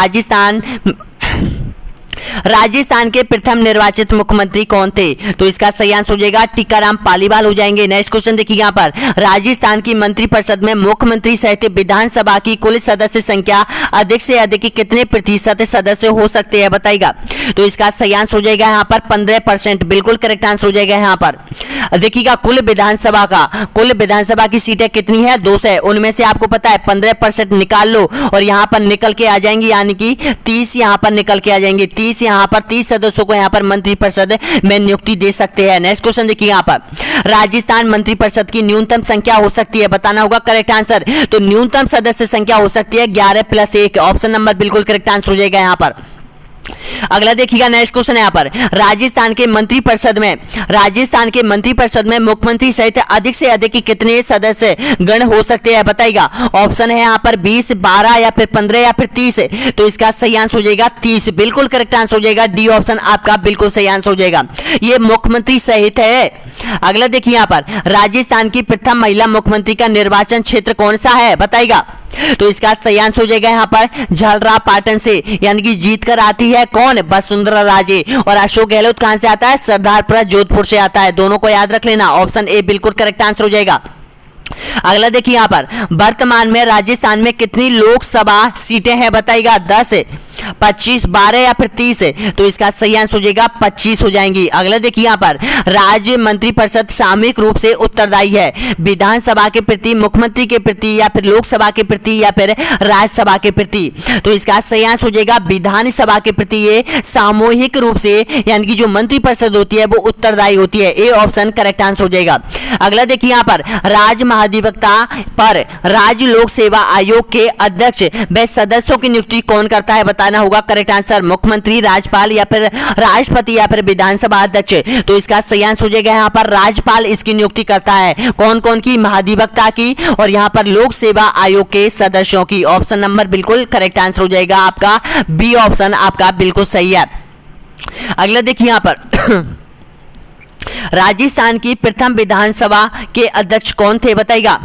राजस्थान के प्रथम निर्वाचित मुख्यमंत्री कौन थे? तो इसका सही आंसर हो जाएगा टीकाराम पालीवाल हो जाएंगे। नेक्स्ट क्वेश्चन देखिए यहाँ पर, राजस्थान की मंत्रिपरिषद में मुख्यमंत्री सहित विधानसभा की कुल सदस्य संख्या अधिक से अधिक कितने प्रतिशत सदस्य हो सकते हैं बताइएगा? तो इसका सही आंसर हो जाएगा यहाँ पर 15%, बिल्कुल करेक्ट आंसर हो जाएगा यहाँ पर। देखिएगा कुल विधानसभा की सीटें कितनी है? 200 है, उनमें से आपको पता है 15% निकाल लो और यहाँ पर निकल के आ जाएंगी, यानी कि 30 यहाँ पर निकल के आ जाएंगे। 30 यहाँ पर 30 सदस्यों को यहाँ पर मंत्रिपरिषद में नियुक्ति दे सकते हैं। नेक्स्ट क्वेश्चन देखिए यहाँ पर, राजस्थान मंत्रिपरिषद की न्यूनतम संख्या हो सकती है, बताना होगा करेक्ट आंसर। तो न्यूनतम सदस्य संख्या हो सकती है 11 + 1, ऑप्शन नंबर बिल्कुल करेक्ट आंसर हो जाएगा यहाँ पर। अगला देखिएगा नेक्स्ट क्वेश्चन यहाँ पर, राजस्थान के मंत्रिपरिषद में मुख्यमंत्री सहित अधिक से अधिक कितने सदस्य गण हो सकते हैं बताइएगा? ऑप्शन है यहाँ पर 20, 12 या फिर 15 या फिर 30। तो इसका सही आंसर हो जाएगा 30, बिल्कुल करेक्ट आंसर हो जाएगा। डी ऑप्शन आपका बिल्कुल सही आंसर हो जाएगा, ये मुख्यमंत्री सहित है। अगला देखिए यहाँ पर, राजस्थान की प्रथम महिला मुख्यमंत्री का निर्वाचन क्षेत्र कौन सा है बताइएगा? तो इसका सही आंसर हो जाएगा यहाँ पर झालरा पाटन से, यानी कि जीत कर आती है कौन? वसुंधरा राजे। और अशोक गहलोत कहां से आता है? सरदारपुरा जोधपुर से आता है। दोनों को याद रख लेना, ऑप्शन ए बिल्कुल करेक्ट आंसर हो जाएगा। अगला देखिए यहाँ पर, वर्तमान में राजस्थान में कितनी लोकसभा सीटें हैं बताइएगा? 10, 25, 12 या फिर 30। तो इसका सही आंसर हो जाएगा 25 हो जाएंगी। अगला देखिए यहाँ पर, राज्य मंत्रिपरिषद सामूहिक रूप से उत्तरदायी है विधानसभा के प्रति, मुख्यमंत्री के प्रति, या फिर लोकसभा के प्रति, या फिर राज्यसभा के प्रति? तो इसका सही आंसर हो जाएगा विधानसभा के प्रति ये सामूहिक रूप से, यानी कि जो मंत्रिपरिषद होती है वो उत्तरदायी होती है। ए ऑप्शन करेक्ट आंसर हो जाएगा। अगला देखिए यहाँ पर, राज्य महाधिवक्ता पर राज्य लोक सेवा आयोग के अध्यक्ष व सदस्यों की नियुक्ति कौन करता है बताना होगा करेक्ट आंसर? मुख्यमंत्री, राज्यपाल, या फिर राष्ट्रपति, या फिर विधानसभा अध्यक्ष? तो इसका सही आंसर हो जाएगा यहाँ पर राज्यपाल इसकी नियुक्ति करता है। कौन कौन की? महाधिवक्ता की और यहाँ पर लोक सेवा आयोग के सदस्यों की। ऑप्शन नंबर बिल्कुल करेक्ट आंसर हो जाएगा आपका, बी ऑप्शन आपका बिल्कुल सही है। अगला देखिए यहाँ पर, राजस्थान की प्रथम विधानसभा के अध्यक्ष कौन थे बताइएगा?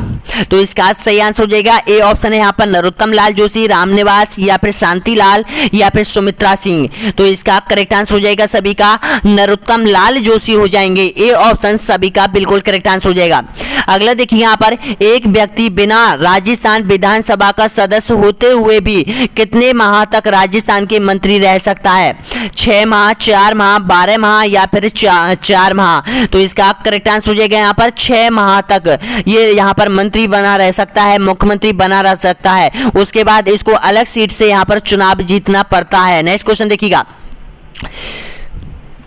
तो इसका सही आंसर हो जाएगा ए ऑप्शन है यहाँ पर नरोत्तम लाल जोशी, रामनिवास, या फिर शांति लाल, या फिर सुमित्रा सिंह। तो इसका करेक्ट आंसर हो जाएगा सभी का नरोत्तम लाल जोशी हो जाएंगे। ए ऑप्शन सभी का बिल्कुल करेक्ट आंसर हो जाएगा। अगला देखिए यहाँ पर, एक व्यक्ति बिना राजस्थान विधानसभा का सदस्य होते हुए भी कितने माह तक राजस्थान के मंत्री रह सकता है? 6 माह, 4 माह, 12 माह, या फिर 4 माह? तो इसका करेक्ट आंसर हो जाएगा यहाँ पर 6 माह तक ये यहाँ पर मंत्री बना रह सकता है, मुख्यमंत्री बना रह सकता है। उसके बाद इसको अलग सीट से यहाँ पर चुनाव जीतना पड़ता है। नेक्स्ट क्वेश्चन देखिएगा,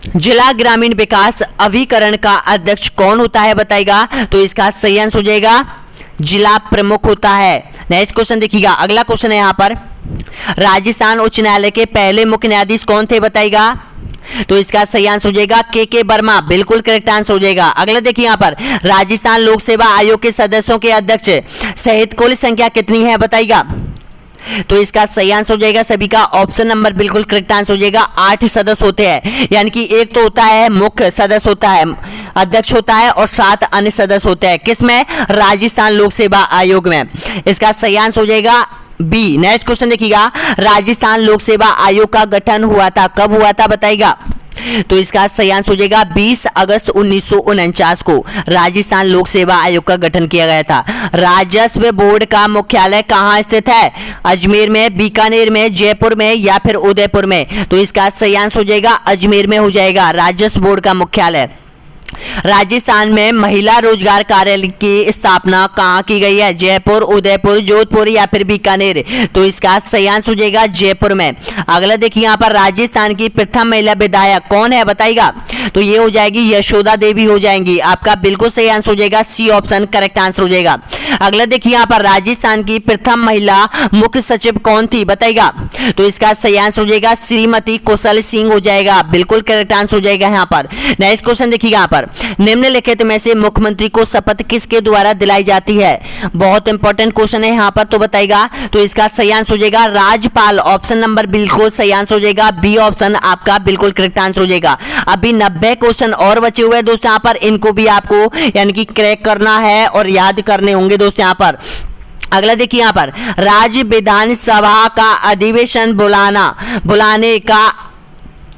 जिला ग्रामीण विकास अभिकरण का अध्यक्ष कौन होता है बताइएगा? तो इसका सही आंसर हो जाएगा जिला प्रमुख होता है। नेक्स्ट क्वेश्चन देखिएगा, अगला क्वेश्चन है यहाँ पर, राजस्थान उच्च न्यायालय के पहले मुख्य न्यायाधीश कौन थे बताइएगा? तो इसका सही आंसर हो जाएगा के वर्मा, बिल्कुल करेक्ट आंसर हो जाएगा। अगला देखिए यहाँ पर, राजस्थान लोक सेवा आयोग के सदस्यों के अध्यक्ष सहित कुल संख्या कितनी है बताइएगा? तो इसका सही आंसर हो जाएगा सभी का ऑप्शन नंबर बिल्कुल करेक्ट आंसर हो जाएगा 8 सदस्य होते हैं, यानी कि एक तो होता है मुख्य सदस्य होता है, अध्यक्ष होता है, और 7 अन्य सदस्य होते हैं। किसमें? राजस्थान लोक सेवा आयोग में। इसका सही आंसर हो जाएगा बी। नेक्स्ट क्वेश्चन देखिएगा, राजस्थान लोक सेवा आयोग का गठन हुआ था, कब हुआ था बताइएगा? तो इसका सही आंसर हो जाएगा 20 अगस्त 1949 को राजस्थान लोक सेवा आयोग का गठन किया गया था। राजस्व बोर्ड का मुख्यालय कहाँ स्थित है? अजमेर में, बीकानेर में, जयपुर में या फिर उदयपुर में? तो इसका सही आंसर हो जाएगा अजमेर में हो जाएगा राजस्व बोर्ड का मुख्यालय। राजस्थान में महिला रोजगार कार्यालय की स्थापना कहाँ की गई है? जयपुर, उदयपुर, जोधपुर या फिर बीकानेर? तो इसका सही आंसर हो जाएगा जयपुर में। अगला देखिए यहाँ पर राजस्थान की प्रथम महिला विधायक कौन है बताइएगा? तो ये हो जाएगी यशोदा देवी हो जाएंगी। आपका बिल्कुल सही आंसर हो जाएगा सी ऑप्शन करेक्ट आंसर हो जाएगा। अगला देखिए यहाँ पर राजस्थान की प्रथम महिला मुख्य सचिव कौन थी बताइएगा? तो इसका सही आंसर हो जाएगा श्रीमती कुशल सिंह हो जाएगा। बिल्कुल करेक्ट आंसर हो जाएगा यहाँ पर। नेक्स्ट क्वेश्चन देखिएगा यहाँ पर निम्नलिखित में से मुख्यमंत्री को शपथ किसके द्वारा दिलाई जाती है? बहुत इंपॉर्टेंट क्वेश्चन है यहाँ पर, तो बताइएगा। तो इसका सही आंसर हो जाएगा राज्यपाल। ऑप्शन नंबर बिल्कुल सही आंसर हो जाएगा बी ऑप्शन आपका बिल्कुल करेक्ट आंसर हो जाएगा। अभी 90 क्वेश्चन और बचे हुए हैं दोस्तों यहाँ पर, इनको भी आपको यानी कि क्रैक करना है और याद करने होंगे दोस्तों यहाँ पर। अगला देखिए यहाँ पर राज्य विधानसभा का अधिवेशन बुलाने का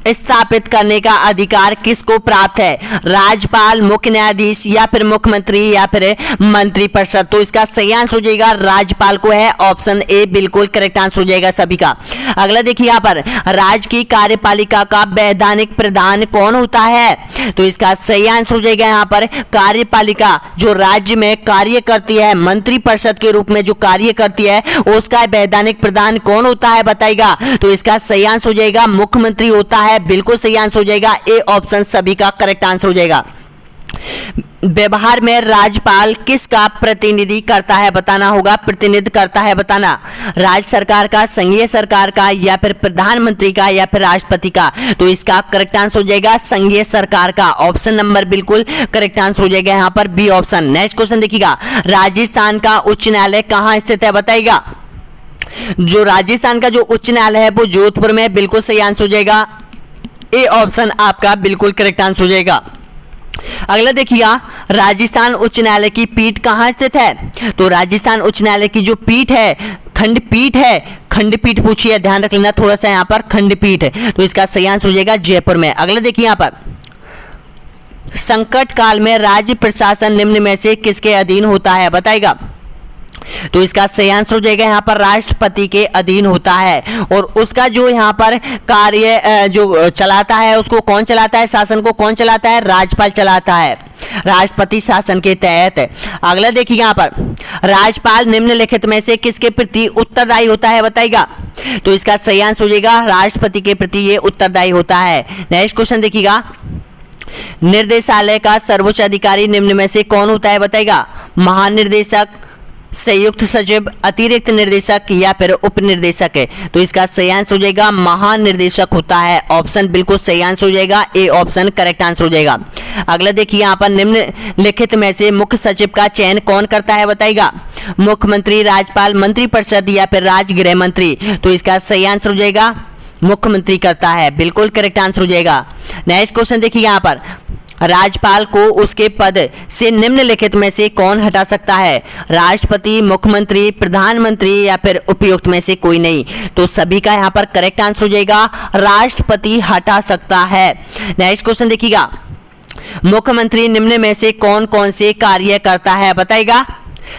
स्थापित करने का अधिकार किसको प्राप्त है? राज्यपाल, मुख्य न्यायाधीश या फिर मुख्यमंत्री या फिर मंत्रिपरिषद? तो इसका सही आंसर हो जाएगा राज्यपाल को है। ऑप्शन ए बिल्कुल करेक्ट आंसर हो जाएगा सभी का। अगला देखिए यहाँ पर राज्य की कार्यपालिका का वैधानिक प्रधान कौन होता है? तो इसका सही आंसर हो जाएगा यहाँ पर कार्यपालिका जो राज्य में कार्य करती है, मंत्रिपरिषद के रूप में जो कार्य करती है, उसका वैधानिक प्रधान कौन होता है बताइएगा? तो इसका सही आंसर हो जाएगा मुख्यमंत्री होता है। बिल्कुल सही आंसर हो जाएगा ए ऑप्शन सभी का करेक्ट आंसर हो जाएगा। व्यवहार में राज्यपाल किसका प्रतिनिधि करता है बताना होगा, प्रतिनिधित्व करता है बताना। राज्य सरकार का, संघीय सरकार का या फिर प्रधानमंत्री का या फिर राष्ट्रपति का? तो इसका करेक्ट आंसर हो जाएगा संघीय सरकार का। ऑप्शन नंबर बिल्कुल करेक्ट आंसर हो जाएगा यहाँ पर बी ऑप्शन। नेक्स्ट क्वेश्चन देखिएगा राजस्थान का उच्च न्यायालय कहाँ स्थित है बताइएगा? जो राजस्थान का जो उच्च न्यायालय है वो जोधपुर में। बिल्कुल सही आंसर हो जाएगा ए ऑप्शन आपका बिल्कुल करेक्ट आंसर हो जाएगा। अगला देखिएगा राजस्थान उच्च न्यायालय की पीठ कहाँ स्थित है? तो राजस्थान उच्च न्यायालय की जो पीठ है खंडपीठ है, खंडपीठ पूछिए, ध्यान रख लेना थोड़ा सा यहाँ पर खंडपीठ है। तो इसका सही आंसर हो जाएगा जयपुर में। अगला देखिए यहाँ पर संकट काल में राज्य प्रशासन निम्न में से किसके अधीन होता है बताएगा? तो इसका सही आंसर हो जाएगा यहाँ पर राष्ट्रपति के अधीन होता है। और उसका जो यहाँ पर कार्य जो चलाता है उसको कौन चलाता है? शासन को कौन चलाता है? राज्यपाल चलाता है, राष्ट्रपति शासन के तहत। अगला देखिए यहाँ पर राज्यपाल निम्नलिखित में से किसके प्रति उत्तरदायी होता है बताइएगा? तो इसका सही आंसर हो जाएगा राष्ट्रपति के प्रति ये उत्तरदायी होता है। नेक्स्ट क्वेश्चन देखिएगा निर्देशालय का सर्वोच्च अधिकारी निम्न में से कौन होता है बताइएगा? महानिर्देशक, संयुक्त सचिव, अतिरिक्त निर्देशक या फिर उप निर्देशक है? तो इसका सही आंसर हो जाएगा महानिर्देशक होता है। ऑप्शन बिल्कुल सही आंसर हो जाएगा ए ऑप्शन करेक्ट आंसर हो जाएगा। अगला देखिए यहाँ पर निम्नलिखित में से मुख्य सचिव का चयन कौन करता है बताइएगा? मुख्यमंत्री, राज्यपाल, मंत्रिपरिषद या फिर राज्य गृह मंत्री? तो इसका सही आंसर हो जाएगा मुख्यमंत्री करता है। बिल्कुल करेक्ट आंसर हो जाएगा। नेक्स्ट क्वेश्चन देखिए यहाँ पर राज्यपाल को उसके पद से निम्नलिखित में से कौन हटा सकता है? राष्ट्रपति, मुख्यमंत्री, प्रधानमंत्री या फिर उपयुक्त में से कोई नहीं? तो सभी का यहाँ पर करेक्ट आंसर हो जाएगा राष्ट्रपति हटा सकता है। नेक्स्ट क्वेश्चन देखिएगा मुख्यमंत्री निम्न में से कौन कौन से कार्य करता है बताइएगा?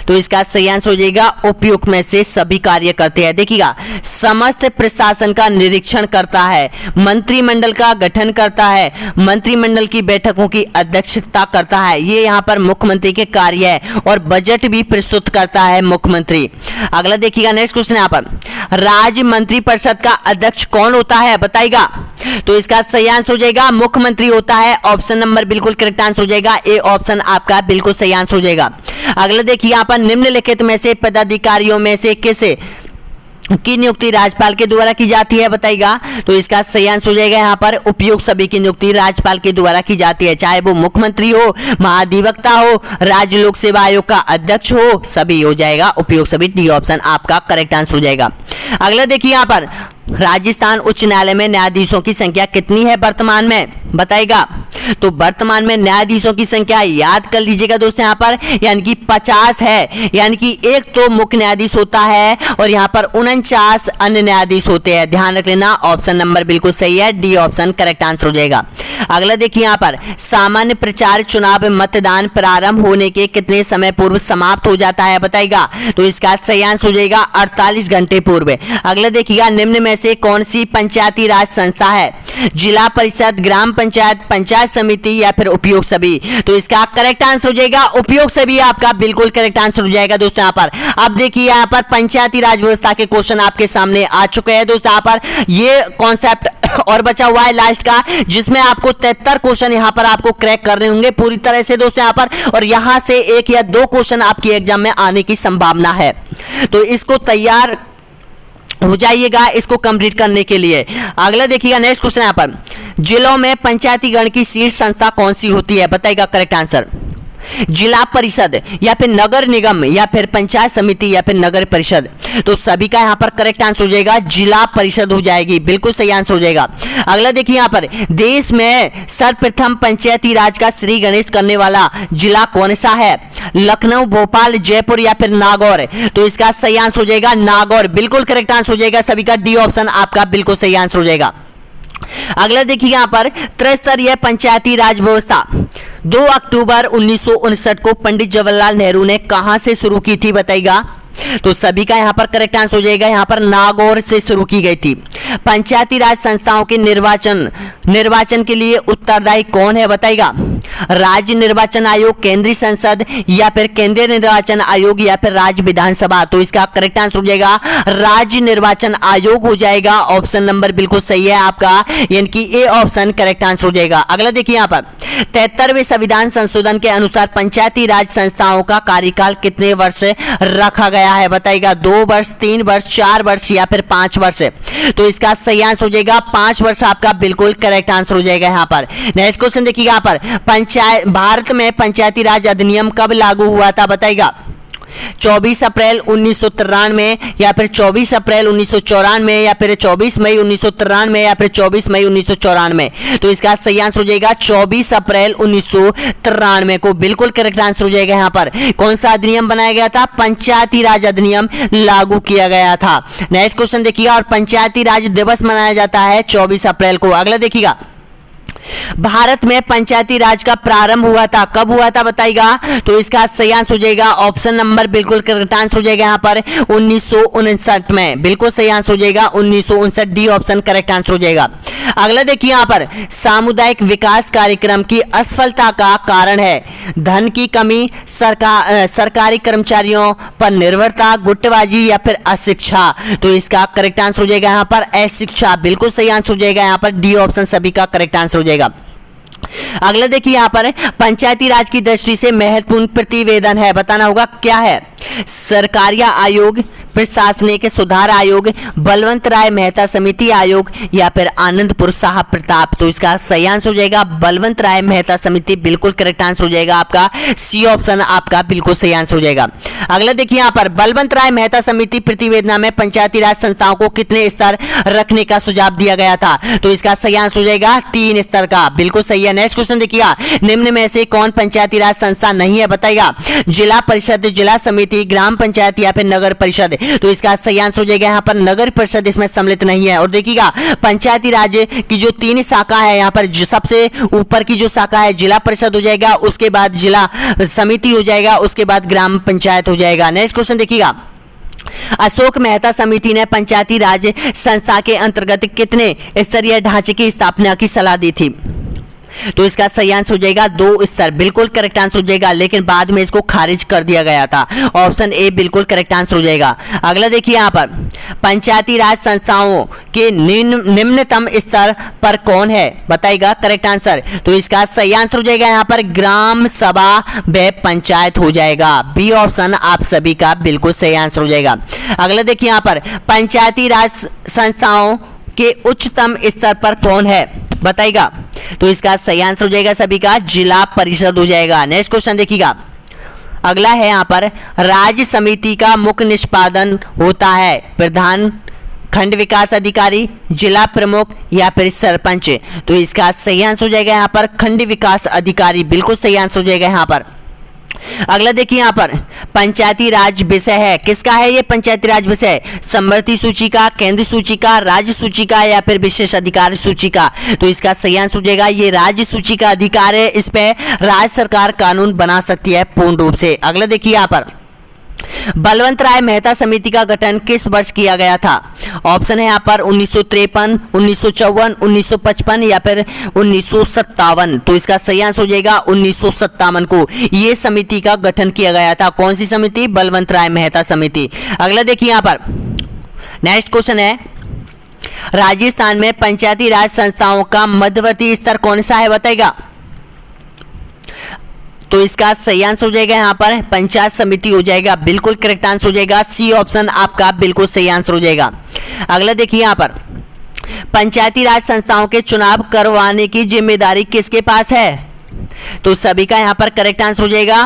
तो इसका सही आंसर हो जाएगा उपयुक्त में से सभी कार्य करते हैं। देखिएगा समस्त प्रशासन का निरीक्षण करता है, मंत्रिमंडल का गठन करता है, मंत्रिमंडल की बैठकों की अध्यक्षता करता है, ये यहाँ पर मुख्यमंत्री के कार्य है, और बजट भी प्रस्तुत करता है मुख्यमंत्री। अगला देखिएगा नेक्स्ट क्वेश्चन यहाँ पर राज्य मंत्रिपरिषद का अध्यक्ष कौन होता है बताइएगा? तो इसका सही आंसर हो जाएगा मुख्यमंत्री होता है। ऑप्शन नंबर बिल्कुल करेक्ट आंसर हो जाएगा ए ऑप्शन आपका बिल्कुल सही आंसर हो जाएगा। अगला देखिए यहाँ पर निम्नलिखित में से पदाधिकारियों में से किस की नियुक्ति राज्यपाल के द्वारा की जाती है बताइएगा? तो इसका सही आंसर हो जाएगा यहाँ पर उपयुक्त सभी की नियुक्ति राज्यपाल के द्वारा की जाती है, चाहे वो मुख्यमंत्री हो, महाधिवक्ता हो, राज्य लोक सेवा आयोग का अध्यक्ष हो, सभी हो जाएगा उपयुक्त सभी। डी ऑप्शन आपका करेक्ट आंसर हो जाएगा। अगला देखिए यहाँ पर राजस्थान उच्च न्यायालय में न्यायाधीशों की संख्या कितनी है वर्तमान में, बताएगा। तो वर्तमान में न्यायाधीशों की संख्या याद कर लीजिएगा दोस्तों यहाँ पर, यानी कि 50 है, यानी कि एक तो मुख्य न्यायाधीश होता है और यहाँ पर 49 अन्य न्यायाधीश होते हैं। ध्यान रख लेना, ऑप्शन नंबर बिल्कुल सही है, डी ऑप्शन करेक्ट आंसर हो जाएगा। अगला देखिए यहाँ पर, सामान्य प्रचार चुनाव मतदान प्रारंभ होने के कितने समय पूर्व समाप्त हो जाता है, बताएगा। तो इसका सही आंसर हो जाएगा 48 घंटे पूर्व। अगला देखिएगा, निम्न में से कौन सी पंचायती राज संस्था है, जिला परिषद, ग्राम पंचायत, पंचायत समिति या फिर उपयोग सभी। तो इसका करेक्ट आंसर हो जाएगा उपयोग सभी, आपका बिल्कुल करेक्ट आंसर हो जाएगा दोस्तों यहाँ पर। अब देखिए यहाँ पर पंचायती राज व्यवस्था के क्वेश्चन आपके सामने आ चुके हैं दोस्तों। यहाँ पर ये कॉन्सेप्ट और बचा हुआ है लास्ट का, जिसमें आपको 73 क्वेश्चन यहाँ पर आपको क्रैक करने होंगे पूरी तरह से दोस्तों यहाँ पर, और यहाँ से 1 या 2 क्वेश्चन आपकी एग्जाम में आने की संभावना है। तो इसको तैयार हो जाइएगा इसको कंप्लीट करने के लिए। अगला देखिएगा, नेक्स्ट क्वेश्चन यहाँ पर, जिलों में पंचायतीगण की शीर्ष संस्था कौन सी होती है, बताइएगा करेक्ट आंसर। जिला परिषद या फिर नगर निगम या फिर पंचायत समिति या फिर नगर परिषद। तो सभी का यहाँ पर करेक्ट आंसर हो जाएगा जिला परिषद हो जाएगी, बिल्कुल सही आंसर हो जाएगा। अगला देखिए यहाँ पर, देश में सर्वप्रथम पंचायती राज का श्री गणेश करने वाला जिला कौन सा है, लखनऊ, भोपाल, जयपुर या फिर नागौर। तो इसका सही आंसर हो जाएगा नागौर, बिल्कुल करेक्ट आंसर हो जाएगा सभी का, डी ऑप्शन आपका बिल्कुल सही आंसर हो जाएगा। अगला देखिए यहाँ पर, त्रिस्तरीय पंचायती राज व्यवस्था 2 अक्टूबर 1959 को पंडित जवाहरलाल नेहरू ने कहां से शुरू की थी, बताइएगा। तो सभी का यहाँ पर करेक्ट आंसर हो जाएगा, यहाँ पर नागौर से शुरू की गई थी। पंचायती राज संस्थाओं के निर्वाचन के लिए उत्तरदायी कौन है, बताइएगा। राज्य निर्वाचन आयोग, केंद्रीय संसद या फिर केंद्रीय निर्वाचन आयोग या फिर राज्य विधानसभा। तो इसका करेक्ट आंसर हो जाएगा राज्य निर्वाचन आयोग हो जाएगा, ऑप्शन नंबर बिल्कुल सही है आपका, यानी कि ए ऑप्शन करेक्ट आंसर हो जाएगा। अगला देखिए यहाँ पर, 73वें संविधान संशोधन के अनुसार पंचायती राज संस्थाओं का कार्यकाल कितने वर्ष रखा गया है, बताइएगा। 2 वर्ष, 3 वर्ष, 4 वर्ष या फिर 5 वर्ष। तो इसका सही आंसर हो जाएगा 5 वर्ष, आपका बिल्कुल करेक्ट आंसर हो जाएगा यहाँ पर। नेक्स्ट क्वेश्चन देखिएगा यहाँ पर, भारत में पंचायती राज अधिनियम कब लागू हुआ था, बताइएगा। 24 अप्रैल 1993 या फिर 24 अप्रैल 1994 या फिर 24 मई 1993 या फिर 24 मई 1994। तो इसका सही आंसर हो जाएगा 24 अप्रैल 1993 को, बिल्कुल करेक्ट आंसर हो जाएगा यहाँ पर। कौन सा अधिनियम बनाया गया था, पंचायती राज अधिनियम लागू किया गया था। नेक्स्ट क्वेश्चन देखिएगा, और पंचायती राज दिवस मनाया जाता है 24 अप्रैल को। अगला देखिएगा, भारत में पंचायती राज का प्रारंभ हुआ था, कब हुआ था, बताइएगा। तो इसका सही आंसर हो जाएगा ऑप्शन नंबर बिल्कुल करेक्ट आंसर हो जाएगा यहाँ पर 1959 में, बिल्कुल सही आंसर हो जाएगा 1959, डी ऑप्शन करेक्ट आंसर हो जाएगा। अगला देखिए यहाँ पर, सामुदायिक विकास कार्यक्रम की असफलता का कारण है धन की कमी, सरकारी कर्मचारियों पर निर्भरता, गुटबाजी या फिर अशिक्षा। तो इसका करेक्ट आंसर हो जाएगा यहाँ पर अशिक्षा, बिल्कुल सही आंसर हो जाएगा यहाँ पर, डी ऑप्शन सभी का करेक्ट आंसर हो जाएगा। अगला देखिए यहाँ पर, पंचायती राज की दृष्टि से महत्वपूर्ण प्रतिवेदन है, बताना होगा क्या है। सरकारिया आयोग, प्रशासनिक सुधार आयोग, बलवंत राय मेहता समिति आयोग या फिर आनंदपुर साहब प्रताप। तो इसका सही आंसर हो जाएगा बलवंत राय मेहता समिति, बिल्कुल करेक्ट आंसर हो जाएगा आपका, सी ऑप्शन आपका बिल्कुल सही आंसर हो जाएगा। अगला देखिए यहाँ पर, बलवंत राय मेहता समिति प्रतिवेदन में पंचायती राज संस्थाओं को कितने स्तर रखने का सुझाव दिया गया था। तो इसका सही आंसर हो जाएगा 3 स्तर का, बिल्कुल सही है। नेक्स्ट क्वेश्चन देखिएगा, निम्न में से कौन पंचायती राज संस्था नहीं है, बताइएगा। जिला परिषद, जिला समिति, ग्राम पंचायत या फिर नगर परिषद। तो इसका सही आंसर हो जाएगा यहाँ पर नगर परिषद इसमें सम्मिलित नहीं है। और देखिएगा, पंचायती राज की जो 3 शाखा है यहाँ पर, जो सबसे ऊपर की जो शाखा है जिला परिषद हो जाएगा, उसके बाद जिला समिति हो जाएगा, उसके बाद ग्राम पंचायत हो जाएगा। नेक्स्ट क्वेश्चन देखिएगा, अशोक मेहता समिति ने पंचायती राज संस्था के अंतर्गत कितने स्तरीय ढांचे की स्थापना की सलाह दी थी। तो इसका सही आंसर हो जाएगा 2 स्तर, बिल्कुल करेक्ट आंसर हो जाएगा, लेकिन बाद में इसको खारिज कर दिया गया था, ऑप्शन ए बिल्कुल करेक्ट आंसर हो जाएगा। अगला देखिए यहाँ पर, पंचायती राज संस्थाओं के निम्नतम स्तर पर कौन है, बताइएगा करेक्ट आंसर। तो इसका सही आंसर हो जाएगा यहाँ पर ग्राम सभा व पंचायत हो जाएगा, बी ऑप्शन आप सभी का बिल्कुल सही आंसर हो जाएगा। अगला देखिए यहाँ पर, पंचायती राज संस्थाओं के उच्चतम स्तर पर कौन है, बताइएगा। तो इसका सही आंसर हो जाएगा सभी का जिला परिषद हो जाएगा। नेक्स्ट क्वेश्चन देखिएगा, अगला है यहाँ पर, राज्य समिति का मुख्य निष्पादन होता है प्रधान खंड विकास अधिकारी, जिला प्रमुख या फिर सरपंच। तो इसका सही आंसर हो जाएगा यहाँ पर खंड विकास अधिकारी, बिल्कुल सही आंसर हो जाएगा यहाँ पर। अगला देखिए यहाँ पर पंचायती राज विषय है, किसका है ये पंचायती राज विषय? समवर्ती सूची का, केंद्र सूची का, राज्य सूची का या फिर विशेष अधिकार सूची का? तो इसका सही आंसर हो जाएगा ये राज्य सूची का अधिकार है, इस पे राज्य सरकार कानून बना सकती है पूर्ण रूप से। अगला देखिए यहाँ पर बलवंत राय मेहता समिति का गठन किस वर्ष किया गया था? ऑप्शन है यहाँ पर 1953, 1954, 1955 या फिर 1957। तो इसका सही आंसर हो जाएगा 1957 को ये समिति का गठन किया गया था। कौन सी समिति? बलवंत राय मेहता समिति। अगला देखिए यहाँ पर नेक्स्ट क्वेश्चन है, राजस्थान में पंचायती राज संस्थाओं का मध्यवर्ती स्तर कौन सा है बताएगा? तो इसका सही आंसर हो जाएगा यहाँ पर पंचायत समिति हो जाएगा, बिल्कुल करेक्ट आंसर हो जाएगा। सी ऑप्शन आपका बिल्कुल सही आंसर हो जाएगा। अगला देखिए यहाँ पर पंचायती राज संस्थाओं के चुनाव करवाने की जिम्मेदारी किसके पास है? तो सभी का यहाँ पर करेक्ट आंसर हो जाएगा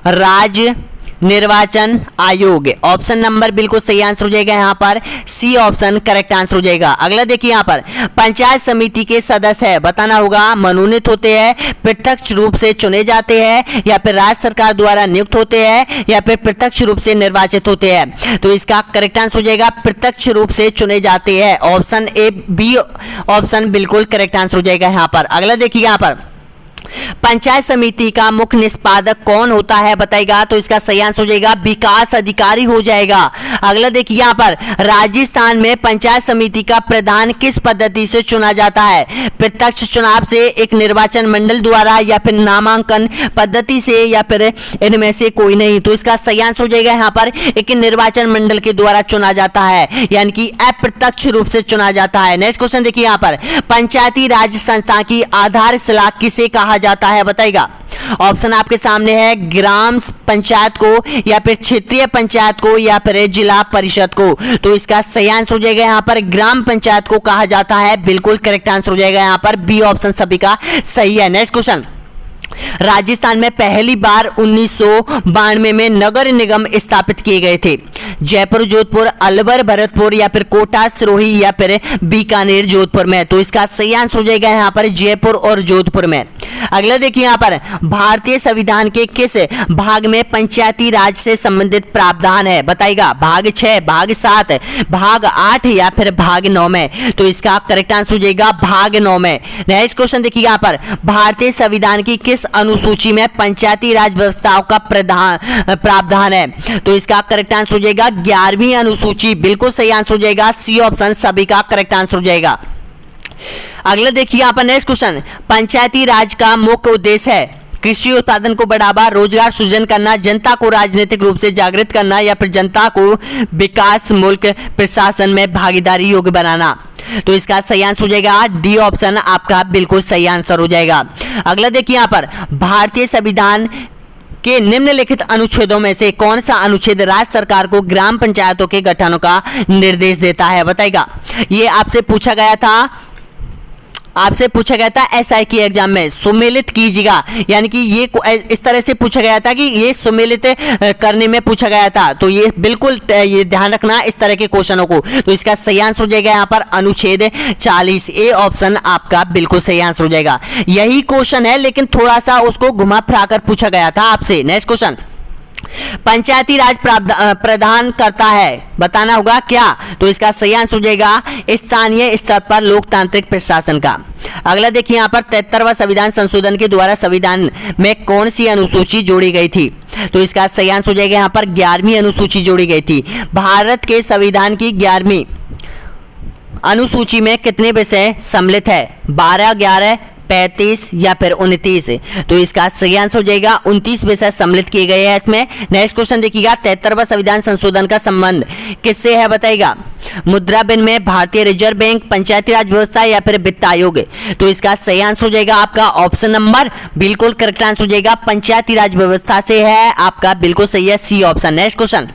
राज्य निर्वाचन आयोग। ऑप्शन नंबर बिल्कुल सही आंसर हो जाएगा यहाँ पर सी ऑप्शन करेक्ट आंसर हो जाएगा। अगला देखिए यहाँ पर पंचायत समिति के सदस्य है बताना होगा, मनोनीत होते हैं, प्रत्यक्ष रूप से चुने जाते हैं या फिर राज्य सरकार द्वारा नियुक्त होते हैं या फिर प्रत्यक्ष रूप से निर्वाचित होते हैं? तो इसका करेक्ट आंसर हो जाएगा प्रत्यक्ष रूप से चुने जाते हैं। ऑप्शन ए बी ऑप्शन बिल्कुल करेक्ट आंसर हो जाएगा यहाँ पर। अगला देखिए यहाँ पर पंचायत समिति का मुख्य निष्पादक कौन होता है बताएगा? तो इसका सही आंसर हो जाएगा विकास अधिकारी हो जाएगा। अगला देखिए यहाँ पर राजस्थान में पंचायत समिति का प्रधान किस पद्धति से चुना जाता है? प्रत्यक्ष चुनाव से, एक निर्वाचन मंडल द्वारा या फिर नामांकन पद्धति से या फिर इनमें से कोई नहीं? तो इसका सही आंसर हो जाएगा यहाँ पर एक निर्वाचन मंडल के द्वारा चुना जाता है, यानी कि अप्रत्यक्ष रूप से चुना जाता है। नेक्स्ट क्वेश्चन देखिए यहाँ पर पंचायती राज संस्था की आधारशिला किसे कहा जाता है बताएगा? ऑप्शन आपके सामने है ग्राम पंचायत को या फिर क्षेत्रीय पंचायत को या फिर जिला परिषद को? तो इसका सही आंसर हो जाएगा यहाँ पर ग्राम पंचायत को कहा जाता है, बिल्कुल करेक्ट आंसर हो जाएगा यहाँ पर बी ऑप्शन सभी का सही है। नेक्स्ट क्वेश्चन राजस्थान में पहली बार 1992 में नगर निगम स्थापित किए गए थे। जयपुर, जोधपुर, अलवर, भरतपुर या फिर कोटा, सिरोही या फिर बीकानेर, जोधपुर में? तो इसका सही आंसर हो जाएगा यहाँ पर जयपुर और जोधपुर में। अगला देखिए यहाँ पर भारतीय संविधान के किस भाग में पंचायती राज से संबंधित प्रावधान है बताएगा? भाग 6, भाग 7, भाग 8 या फिर भाग 9 में? तो इसका करेक्ट आंसर हो जाएगा भाग 9 में। नेक्स्ट क्वेश्चन देखिए यहाँ पर भारतीय संविधान की किस अनुसूची में पंचायती राज व्यवस्थाओं का प्रावधान है? तो इसका करेक्ट आंसर हो जाएगा 11वीं अनुसूची, बिल्कुल सही आंसर हो जाएगा सी ऑप्शन सभी का करेक्ट आंसर हो जाएगा। अगला देखिए यहाँ पर नेक्स्ट क्वेश्चन पंचायती राज का मुख्य उद्देश्य है कृषि उत्पादन को बढ़ावा, रोजगार सृजन करना, जनता को राजनीतिक रूप से जागृत करना या फिर जनता को विकास मुल्क प्रशासन में भागीदारी योग्य बनाना? तो इसका सही आंसर हो जाएगा डी ऑप्शन आपका बिल्कुल सही आंसर हो जाएगा। अगला देखिए यहाँ पर भारतीय संविधान के निम्नलिखित अनुच्छेदों में से कौन सा अनुच्छेद राज्य सरकार को ग्राम पंचायतों के गठन का निर्देश देता है बताएगा? ये आपसे पूछा गया था एसआई की एग्जाम में, सुमेलित कीजिएगा, यानी कि ये इस तरह से पूछा गया था कि ये सुमेलित करने में पूछा गया था। तो ये बिल्कुल ये ध्यान रखना इस तरह के क्वेश्चनों को। तो इसका सही आंसर हो जाएगा यहाँ पर अनुच्छेद 40, ए ऑप्शन आपका बिल्कुल सही आंसर हो जाएगा। यही क्वेश्चन है लेकिन थोड़ा सा उसको घुमा फिरा कर पूछा गया था आपसे। नेक्स्ट क्वेश्चन पंचायती राज प्रदान करता है बताना होगा क्या? तो इसका सही आंसर हो जाएगा स्थानीय स्तर पर लोकतांत्रिक प्रशासन का। अगला देखिए यहाँ पर 73वां संविधान संशोधन के द्वारा संविधान में कौन सी अनुसूची जोड़ी गई थी? तो इसका सही आंसर हो जाएगा यहाँ पर 11वीं अनुसूची जोड़ी गई थी। भारत के संविधान की 11वीं अनुसूची में कितने विषय सम्मिलित है? 12, 11, 35 या फिर 29? तो इसका सही आंसर हो जाएगा 29 विषय सम्मिलित किए गए हैं इसमें। नेक्स्ट क्वेश्चन देखिएगा 73वां संविधान संशोधन का संबंध किससे है बताएगा? मुद्रा विनिमय, भारतीय रिजर्व बैंक, पंचायती राज व्यवस्था या फिर वित्त आयोग? तो इसका सही आंसर हो जाएगा आपका ऑप्शन नंबर बिल्कुल करेक्ट आंसर हो जाएगा पंचायती राज व्यवस्था से है, आपका बिल्कुल सही है सी ऑप्शन। नेक्स्ट क्वेश्चन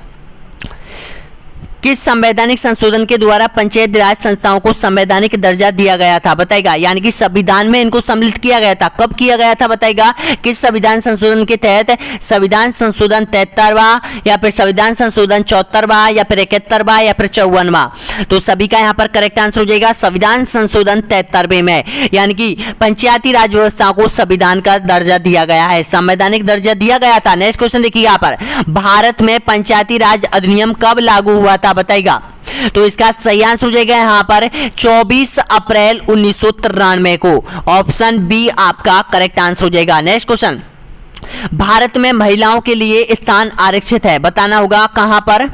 किस संवैधानिक संशोधन के द्वारा पंचायत राज संस्थाओं को संवैधानिक दर्जा दिया गया था? बताएगा, यानी कि संविधान में इनको सम्मिलित किया गया था। कब किया गया था बताएगा? किस संविधान संशोधन के तहत? संविधान संशोधन 73वां या फिर संविधान संशोधन 74वां या फिर 71वां या फिर 54वां? तो सभी का यहाँ पर करेक्ट आंसर हो जाएगा संविधान संशोधन 73वें में, यानी कि पंचायती राज व्यवस्था को संविधान का दर्जा दिया गया है, संवैधानिक दर्जा दिया गया था। नेक्स्ट क्वेश्चन देखिए यहाँ पर, भारत में पंचायती राज अधिनियम कब लागू हुआ था? बताएगा, तो इसका सही आंसर हो जाएगा यहाँ पर 24 अप्रैल 1993 को। ऑप्शन बी आपका करेक्ट आंसर हो जाएगा। नेक्स्ट क्वेश्चन, भारत में महिलाओं के लिए स्थान आरक्षित है, बताना होगा कहां पर?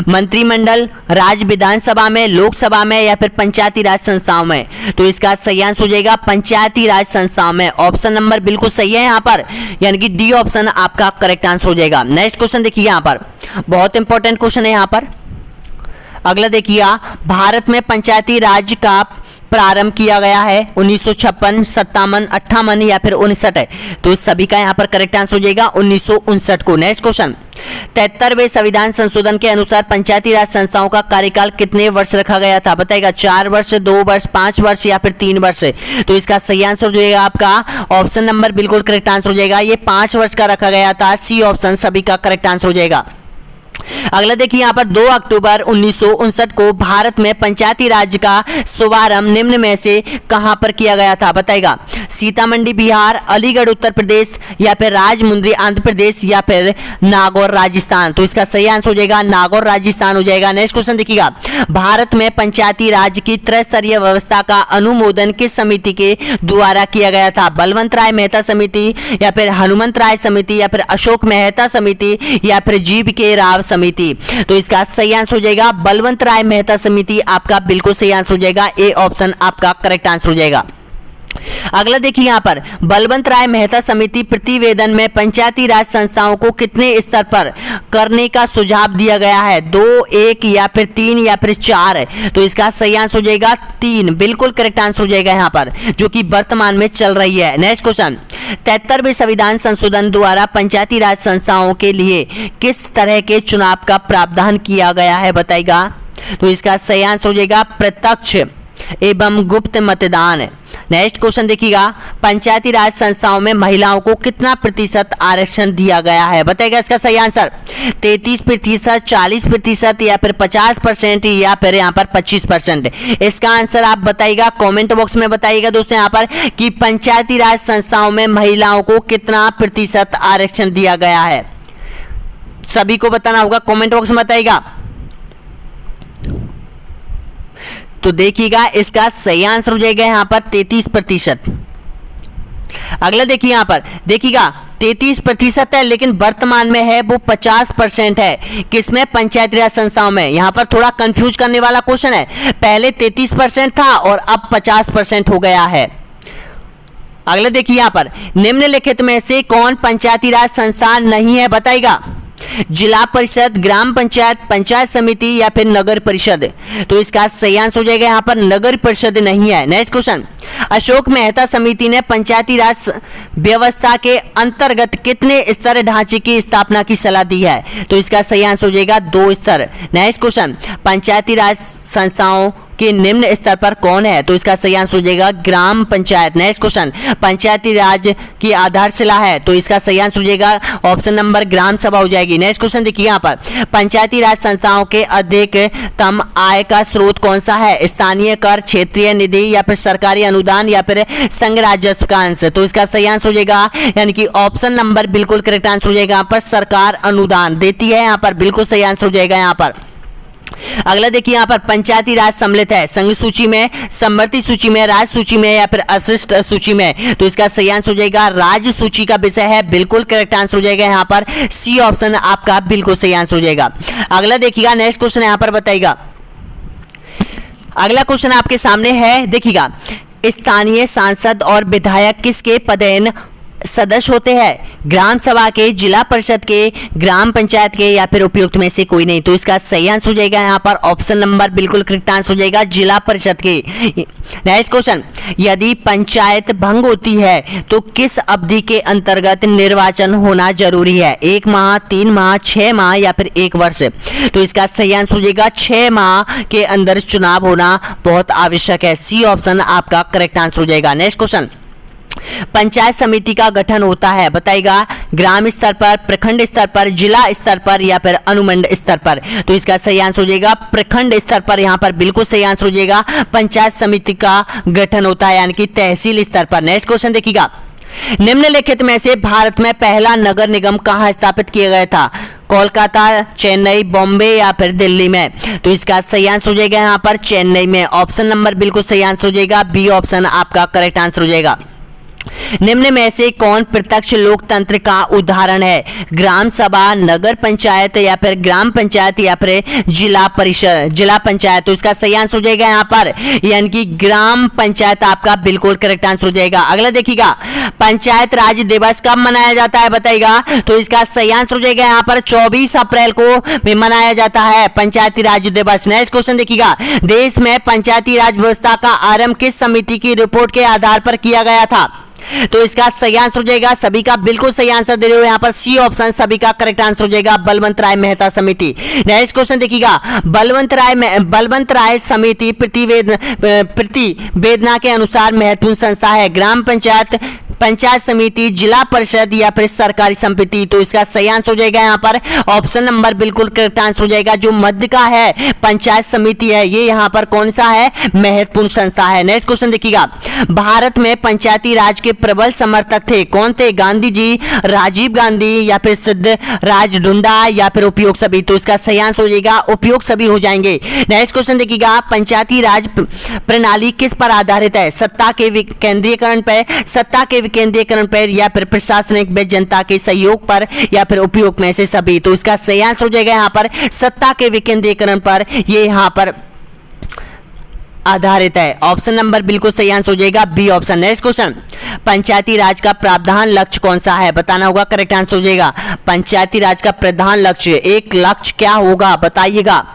मंत्रिमंडल, राज्य विधानसभा में, लोकसभा में या फिर पंचायती राज संस्थाओं में? तो इसका सही आंसर हो जाएगा पंचायती राज संस्थाओं में। ऑप्शन नंबर बिल्कुल सही है यहाँ पर, यानी कि डी ऑप्शन आपका करेक्ट आंसर हो जाएगा। नेक्स्ट क्वेश्चन देखिए यहाँ पर, बहुत इंपॉर्टेंट क्वेश्चन है यहाँ पर। अगला देखिएगा, भारत में पंचायती राज का प्रारंभ किया गया है 1956, 57, 58 या फिर 59? तो सभी का यहाँ पर करेक्ट आंसर हो जाएगा 1959 को। नेक्स्ट क्वेश्चन, 73वें संविधान संशोधन के अनुसार पंचायती राज संस्थाओं का कार्यकाल कितने वर्ष रखा गया था? बताएगा, 4 वर्ष, 2 वर्ष, 5 वर्ष या फिर 3 वर्ष? तो इसका सही आंसर हो जाएगा आपका ऑप्शन नंबर बिल्कुल करेक्ट आंसर हो जाएगा, ये 5 वर्ष का रखा गया था। सी ऑप्शन सभी का करेक्ट आंसर हो जाएगा। अगला देखिए यहाँ पर, 2 अक्टूबर 1959 को भारत में पंचायती राज का शुभारंभ निम्न में से कहां पर किया गया था? बताएगा, सीतामढ़ी बिहार, अलीगढ़ उत्तर प्रदेश या फिर राजमुंद्री आंध्र प्रदेश या फिर नागौर राजस्थान? तो इसका सही आंसर हो जाएगा नागौर राजस्थान हो जाएगा। नेक्स्ट क्वेश्चन देखिएगा, भारत में पंचायती राज की त्रिस्तरीय व्यवस्था का अनुमोदन किस समिति के द्वारा किया गया था? बलवंत राय मेहता समिति या फिर हनुमंत राय समिति या फिर अशोक मेहता समिति या फिर जीव के राव समिति? तो इसका सही आंसर हो जाएगा बलवंत राय मेहता समिति आपका बिल्कुल सही आंसर हो जाएगा। ए ऑप्शन आपका करेक्ट आंसर हो जाएगा। अगला देखिए यहाँ पर, बलवंत राय मेहता समिति प्रतिवेदन में पंचायती राज संस्थाओं को कितने स्तर पर करने का सुझाव दिया गया है? 2, 1 या फिर 3 या फिर 4? तो इसका सही आंसर हो जाएगा 3, बिल्कुल करेक्ट आंसर हो जाएगा यहाँ पर, जो कि वर्तमान में चल रही है। नेक्स्ट क्वेश्चन, 73वें संविधान संशोधन द्वारा पंचायती राज संस्थाओं के लिए किस तरह के चुनाव का प्रावधान किया गया है? बताएगा, तो इसका सही आंसर हो जाएगा प्रत्यक्ष एवं गुप्त मतदान। नेक्स्ट क्वेश्चन देखिएगा, पंचायती राज संस्थाओं में महिलाओं को कितना प्रतिशत आरक्षण दिया गया है? बताएगा इसका सही आंसर 33%, 40% या फिर 50% या फिर यहाँ पर 25%? इसका आंसर आप बताइएगा, कमेंट बॉक्स में बताइएगा दोस्तों यहाँ पर कि पंचायती राज संस्थाओं में महिलाओं को कितना प्रतिशत आरक्षण दिया गया है। सभी को बताना होगा, कमेंट बॉक्स में बताइएगा। तो देखिएगा इसका सही आंसर हो जाएगा यहाँ पर 33%। अगला देखिए यहाँ पर, देखिएगा 33% है, लेकिन वर्तमान में है वो 50% है। किसमें? पंचायती राज संस्थाओं में। यहाँ पर थोड़ा कंफ्यूज करने वाला क्वेश्चन है, पहले 33% था और अब 50% हो गया है। अगला देखिए यहाँ पर, निम्नलिखित में से कौन पंचायती राज संस्था नहीं है? बताइएगा, जिला परिषद, ग्राम पंचायत, पंचायत समिति या फिर नगर परिषद? तो इसका सही आंसर हो जाएगा यहाँ पर नगर परिषद नहीं है। नेक्स्ट क्वेश्चन, अशोक मेहता समिति ने पंचायती राज व्यवस्था के अंतर्गत कितने स्तर ढांचे की स्थापना की सलाह दी है? तो इसका सही आंसर हो जाएगा 2 स्तर। नेक्स्ट क्वेश्चन, पंचायती राज संस्थाओं के निम्न स्तर पर कौन है? तो इसका सही आंसर हो जाएगा ग्राम पंचायत। नेक्स्ट क्वेश्चन, पंचायती राज की आधारशिला है, तो इसका सही आंसर हो जाएगा ऑप्शन नंबर ग्राम सभा हो जाएगी। नेक्स्ट क्वेश्चन देखिए यहाँ पर, पंचायती राज संस्थाओं के अधिकतम आय का स्रोत कौन सा है? स्थानीय कर, क्षेत्रीय निधि या फिर सरकारी अनुदान या फिर संघ राजस्व का अंश? तो इसका सही आंसर हो जाएगा यानी कि ऑप्शन नंबर बिल्कुल करेक्ट आंसर हो जाएगा यहाँ पर, सरकार अनुदान देती है यहाँ पर, बिल्कुल सही आंसर हो जाएगा यहाँ पर। अगला देखिए यहाँ पर, पंचायती राज सम्मिलित है संघ सूची में, समवर्ती सूची में, राज्य सूची में या फिर अवशिष्ट सूची में? तो इसका सही आंसर हो जाएगा राज्य सूची का विषय है, बिल्कुल करेक्ट आंसर हो जाएगा यहाँ पर, सी ऑप्शन आपका बिल्कुल सही आंसर हो जाएगा। अगला देखिएगा, नेक्स्ट क्वेश्चन यहाँ पर बताइएगा। अगला क्वेश्चन आपके सामने है, देखिएगा, स्थानीय सांसद और विधायक किसके पदेन सदस्य होते हैं? ग्राम सभा के, जिला परिषद के, ग्राम पंचायत के या फिर उपयुक्त में से कोई नहीं। तो इसका सही आंसर हो जाएगा यहाँ पर ऑप्शन नंबर बिल्कुल करेक्ट आंसर हो जाएगा जिला परिषद के। नेक्स्ट क्वेश्चन, यदि पंचायत भंग होती है तो किस अवधि के अंतर्गत निर्वाचन होना जरूरी है? 1 माह, 3 माह, 6 माह या फिर 1 वर्ष? तो इसका सही आंसर हो जाएगा 6 माह के अंदर चुनाव होना बहुत आवश्यक है। सी ऑप्शन आपका करेक्ट आंसर हो जाएगा। नेक्स्ट क्वेश्चन, पंचायत समिति का गठन होता है, बताइएगा, ग्राम स्तर पर, प्रखंड स्तर पर, जिला स्तर पर या फिर अनुमंडल स्तर पर? तो इसका सही आंसर हो जाएगा प्रखंड स्तर पर। यहाँ पर बिल्कुल सही आंसर हो जाएगा पंचायत समिति का गठन होता है, यानी कि तहसील स्तर पर। नेक्स्ट क्वेश्चन देखिएगा, निम्नलिखित में से भारत में पहला नगर निगम कहाँ स्थापित किया गया था? कोलकाता, चेन्नई, बॉम्बे या फिर दिल्ली में? तो इसका सही आंसर हो जाएगा यहाँ पर चेन्नई में। ऑप्शन नंबर बिल्कुल सही आंसर हो जाएगा बी ऑप्शन आपका करेक्ट आंसर हो जाएगा। निम्न में से कौन प्रत्यक्ष लोकतंत्र का उदाहरण है? ग्राम सभा, नगर पंचायत या फिर ग्राम पंचायत या फिर जिला परिषद, जिला पंचायत? तो इसका सही आंसर हो जाएगा यहाँ पर यानी कि ग्राम पंचायत आपका बिल्कुल करेक्ट आंसर हो जाएगा। अगला देखिएगा, पंचायत राज दिवस कब मनाया जाता है, बताइएगा? तो इसका सही आंसर हो जाएगा यहाँ पर 24 अप्रैल को मनाया जाता है पंचायती राज दिवस। नेक्स्ट क्वेश्चन देखिएगा, देश में पंचायती राज व्यवस्था का आरंभ किस समिति की रिपोर्ट के आधार पर किया गया था? तो इसका सही आंसर हो जाएगा, सभी का बिल्कुल सही आंसर दे रहे हो यहाँ पर सी ऑप्शन सभी का करेक्ट आंसर हो जाएगा बलवंत राय मेहता समिति। नेक्स्ट क्वेश्चन देखिएगा, बलवंत राय समिति प्रतिवेदना के अनुसार महत्वपूर्ण संस्था है? ग्राम पंचायत, पंचायत समिति, जिला परिषद या फिर सरकारी समिति? तो इसका सही आंसर हो जाएगा यहाँ पर ऑप्शन नंबर बिल्कुल करेक्ट आंसर हो जाएगा जो मध्य का है पंचायत समिति है, ये यहाँ पर कौन सा है? महत्वपूर्ण संस्था है। नेक्स्ट क्वेश्चन देखिएगा, भारत में पंचायती राज के प्रबल समर्थक थे, कौन थे? गांधी जी, राजीव गांधी या फिर सिद्धराज ढुंडा या फिर उपयोग सभी? तो इसका सही आंसर हो जाएगा उपयोग सभी हो जाएंगे। नेक्स्ट क्वेश्चन देखिएगा, पंचायती राज प्रणाली किस पर आधारित है? सत्ता के विकेंद्रीकरण पर, सत्ता के विकेंद्रीकरण पर या फिर प्रशासनिक व जनता के सहयोग पर या फिर उपयोग में से सभी? तो इसका सही आंसर हो जाएगा यहाँ पर सत्ता के विकेंद्रीकरण पर, ये यहाँ पर आधारित है। ऑप्शन नंबर बिल्कुल सही आंसर हो जाएगा बी ऑप्शन। नेक्स्ट क्वेश्चन, पंचायती राज का प्रावधान लक्ष्य कौन सा है? बताना होगा, करेक्ट आंसर हो जाएगा पंचायती राज का प्रधान लक्ष्य। एक लक्ष्य क्या होगा बताइएगा?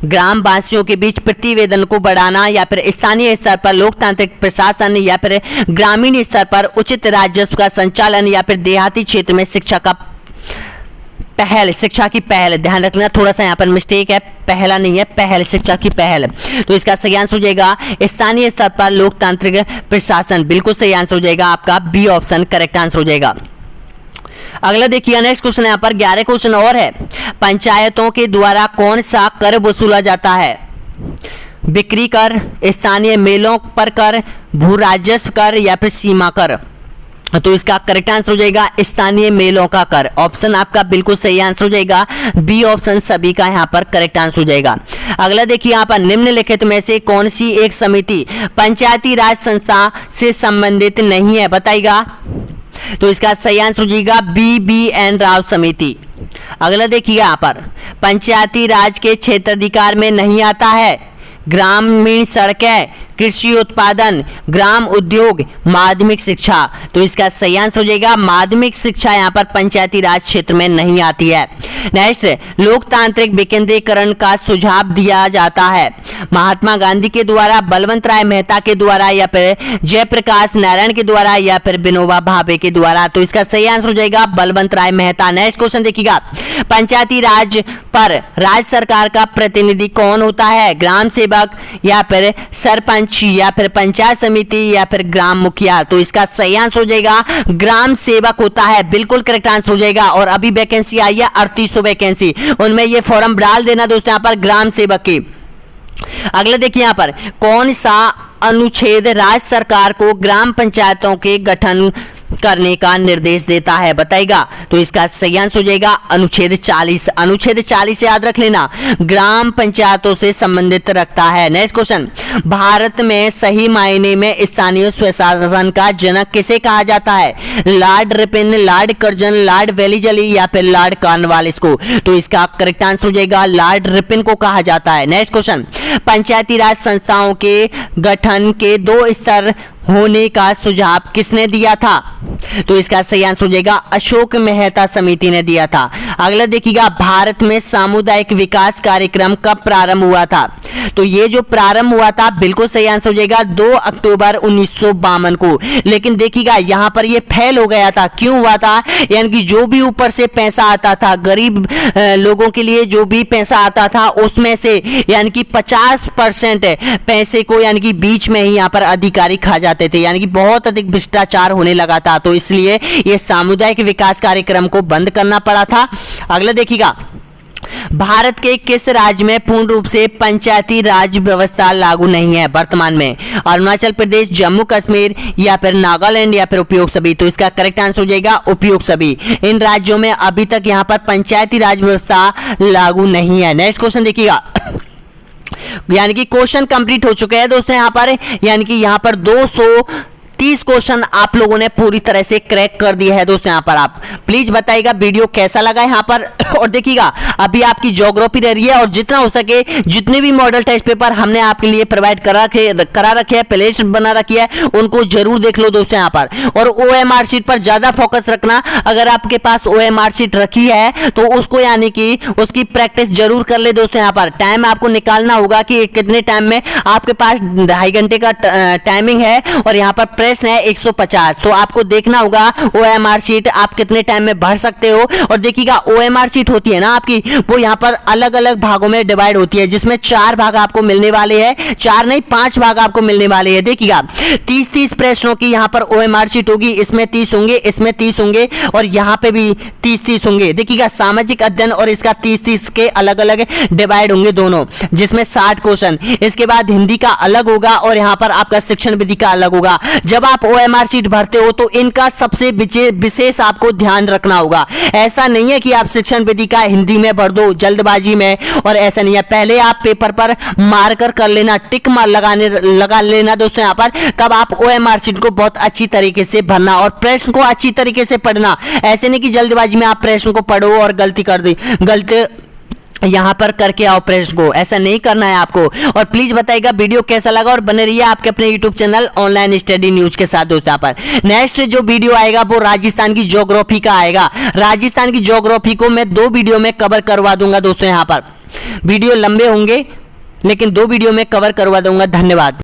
ग्राम वासियों के बीच प्रतिवेदन को बढ़ाना या फिर स्थानीय स्तर पर लोकतांत्रिक प्रशासन या फिर ग्रामीण स्तर पर उचित राजस्व का संचालन या फिर देहाती क्षेत्र में शिक्षा का पहल, शिक्षा की पहल। ध्यान रखना थोड़ा सा यहाँ पर मिस्टेक है, पहला नहीं है, पहल, शिक्षा की पहल। तो इसका सही आंसर हो जाएगा स्थानीय स्तर पर लोकतांत्रिक प्रशासन, बिल्कुल सही आंसर हो जाएगा आपका बी ऑप्शन करेक्ट आंसर हो जाएगा। अगला देखिए, नेक्स्ट क्वेश्चन यहाँ पर 11 क्वेश्चन और है, पंचायतों के द्वारा कौन सा कर वसूला जाता है? बिक्री कर, स्थानीय मेलों पर कर, भू राजस्व कर या फिर सीमा कर? तो इसका करेक्ट आंसर हो जाएगा स्थानीय मेलों का कर। ऑप्शन आपका बिल्कुल सही आंसर हो जाएगा बी ऑप्शन सभी का यहाँ पर करेक्ट आंसर हो जाएगा। अगला देखिए, यहाँ पर निम्नलिखित में से कौन सी एक समिति पंचायती राज संस्था से संबंधित नहीं है? बताइएगा। तो इसका सही आंसर हो जाएगा BBN राव समिति। अगला देखिए, यहाँ पर पंचायती राज के क्षेत्राधिकार में नहीं आता है ग्रामीण सड़कें, कृषि उत्पादन, ग्राम उद्योग, माध्यमिक शिक्षा। तो इसका सही आंसर हो जाएगा माध्यमिक शिक्षा यहाँ पर पंचायती राज क्षेत्र में नहीं आती है। नेक्स्ट, लोकतांत्रिक विकेंद्रीकरण का सुझाव दिया जाता है महात्मा गांधी के द्वारा, बलवंत राय मेहता के द्वारा या फिर जयप्रकाश नारायण के द्वारा या फिर विनोबा भावे के द्वारा? तो इसका सही आंसर हो जाएगा बलवंत राय मेहता। नेक्स्ट क्वेश्चन देखिएगा, पंचायती राज पर राज्य सरकार का प्रतिनिधि कौन होता है? ग्राम सेवक या फिर सरपंच या फिर पंचायत समिति या फिर ग्राम मुखिया? तो इसका सही आंसर हो जाएगा ग्राम सेवक होता है, बिल्कुल करेक्ट आंसर हो जाएगा। और अभी वैकेंसी आई है 3800 वैकेंसी, उनमें ये फॉर्म डाल देना दोस्तों यहाँ पर ग्राम सेवक की। अगला देखिए, यहाँ पर कौन सा अनुच्छेद राज्य सरकार को ग्राम पंचायतों के गठन करने का निर्देश देता है? बताइएगा। तो इसका सही आंसर हो जाएगा अनुच्छेद 40। अनुच्छेद 40 याद रख लेना, ग्राम पंचायतों से संबंधित रखता है। नेक्स्ट क्वेश्चन, भारत में सही मायने में स्थानीय स्वशासन का जनक किसे कहा जाता है? Lord Ripon, Lord Curzon, Lord Wellesley या फिर लॉर्ड कॉर्नवालिस को? तो इसका करेक्ट आंसर हो जाएगा लॉर्ड रिपन को कहा जाता है। नेक्स्ट क्वेश्चन, पंचायती राज संस्थाओं के गठन के 2 स्तर होने का सुझाव किसने दिया था? तो इसका सही आंसर हो जाएगा अशोक मेहता समिति ने दिया था। अगला देखिएगा, भारत में सामुदायिक विकास कार्यक्रम कब प्रारंभ हुआ था? तो ये जो प्रारंभ हुआ था, बिल्कुल सही आंसर हो जाएगा 2 अक्टूबर 1952 को। लेकिन देखिएगा यहाँ पर ये फेल हो गया था। क्यों हुआ था? यानी कि जो भी ऊपर से पैसा आता था, गरीब लोगों के लिए जो भी पैसा आता था, उसमें से यानी कि 50% पैसे को यानी कि बीच में ही यहाँ पर अधिकारी खा जाते थे, यानी कि बहुत अधिक भ्रष्टाचार होने लगा था। तो इसलिए ये सामुदायिक विकास कार्यक्रम को बंद करना पड़ा था। अगला देखिएगा, भारत के किस राज्य में पूर्ण रूप से पंचायती राज व्यवस्था लागू नहीं है वर्तमान में? अरुणाचल प्रदेश, जम्मू कश्मीर या फिर नागालैंड या फिर उपयोग सभी? तो इसका करेक्ट आंसर हो जाएगा उपयोग सभी। इन राज्यों में अभी तक यहाँ पर पंचायती राज व्यवस्था लागू नहीं है। नेक्स्ट क्वेश्चन देखिएगा, यानी कि क्वेश्चन कंप्लीट हो चुके हैं दोस्तों यहाँ पर, यानी कि यहाँ पर 230 क्वेश्चन आप लोगों ने पूरी तरह से क्रैक कर दिए हैं दोस्तों। यहाँ पर आप प्लीज बताइएगा वीडियो कैसा लगा यहाँ पर। और देखिएगा अभी आपकी ज्योग्राफी रह रही है, और जितना हो सके जितने भी मॉडल टेस्ट पेपर हमने आपके लिए प्रोवाइड करा रखे हैं, प्लेलिस्ट बना रखी है, उनको जरूर देख लो दोस्तों यहाँ पर। और OMR शीट पर ज्यादा फोकस रखना। अगर आपके पास OMR शीट रखी है तो उसको यानी कि उसकी प्रैक्टिस जरूर कर ले दोस्तों। यहाँ पर टाइम आपको निकालना होगा कि कितने टाइम में आपके पास 2.5 घंटे का टाइमिंग है, और यहाँ पर प्रश्न है 150। तो आपको देखना होगा OMR शीट आप कितने टाइम में भर सकते हो। और देखिएगा OMR शीट होती है ना आपकी, वो यहाँ पर अलग अलग भागों में डिवाइड होती है, जिसमें 4 भाग आपको मिलने वाले हैं, 4 नहीं 5 भाग आपको मिलने वाले हैं। देखिएगा 30-30 प्रश्नों की यहाँ पर OMR शीट होगी, इसमें 30 होंगे, इसमें 30 होंगे, और यहाँ पे भी 30-30 होंगे। देखिएगा सामाजिक अध्ययन और इसका 30-30 के अलग अलग डिवाइड होंगे दोनों, जिसमें 60 क्वेश्चन। इसके बाद हिंदी का अलग होगा, और यहाँ पर आपका शिक्षण विधि का अलग होगा। जब आप OMR शीट भरते हो तो इनका सबसे विशेष आपको ध्यान रखना होगा। ऐसा नहीं है कि आप शिक्षण विधि का हिंदी में भर दो जल्दबाजी में, और ऐसा नहीं है। पहले आप पेपर पर मार्कर कर लेना, टिक मार लगा लेना दोस्तों यहाँ पर, तब आप OMR शीट को बहुत अच्छी तरीके से भरना और प्रश्न को अच्छी तरीके से पढ़ना। ऐसे नहीं कि जल्दबाजी में आप प्रश्न को पढ़ो और गलती कर दी, गलती यहाँ पर करके आओ प्रश्न को, ऐसा नहीं करना है आपको। और प्लीज बताइएगा वीडियो कैसा लगा, और बने रहिए आपके अपने YouTube channel online study news के साथ दोस्तों। यहाँ पर नेक्स्ट जो वीडियो आएगा वो राजस्थान की ज्योग्राफी का आएगा। राजस्थान की ज्योग्राफी को मैं 2 वीडियो में कवर करवा दूंगा दोस्तों। यहाँ पर वीडियो लंबे होंगे, लेकिन 2 वीडियो में कवर करवा दूंगा। धन्यवाद।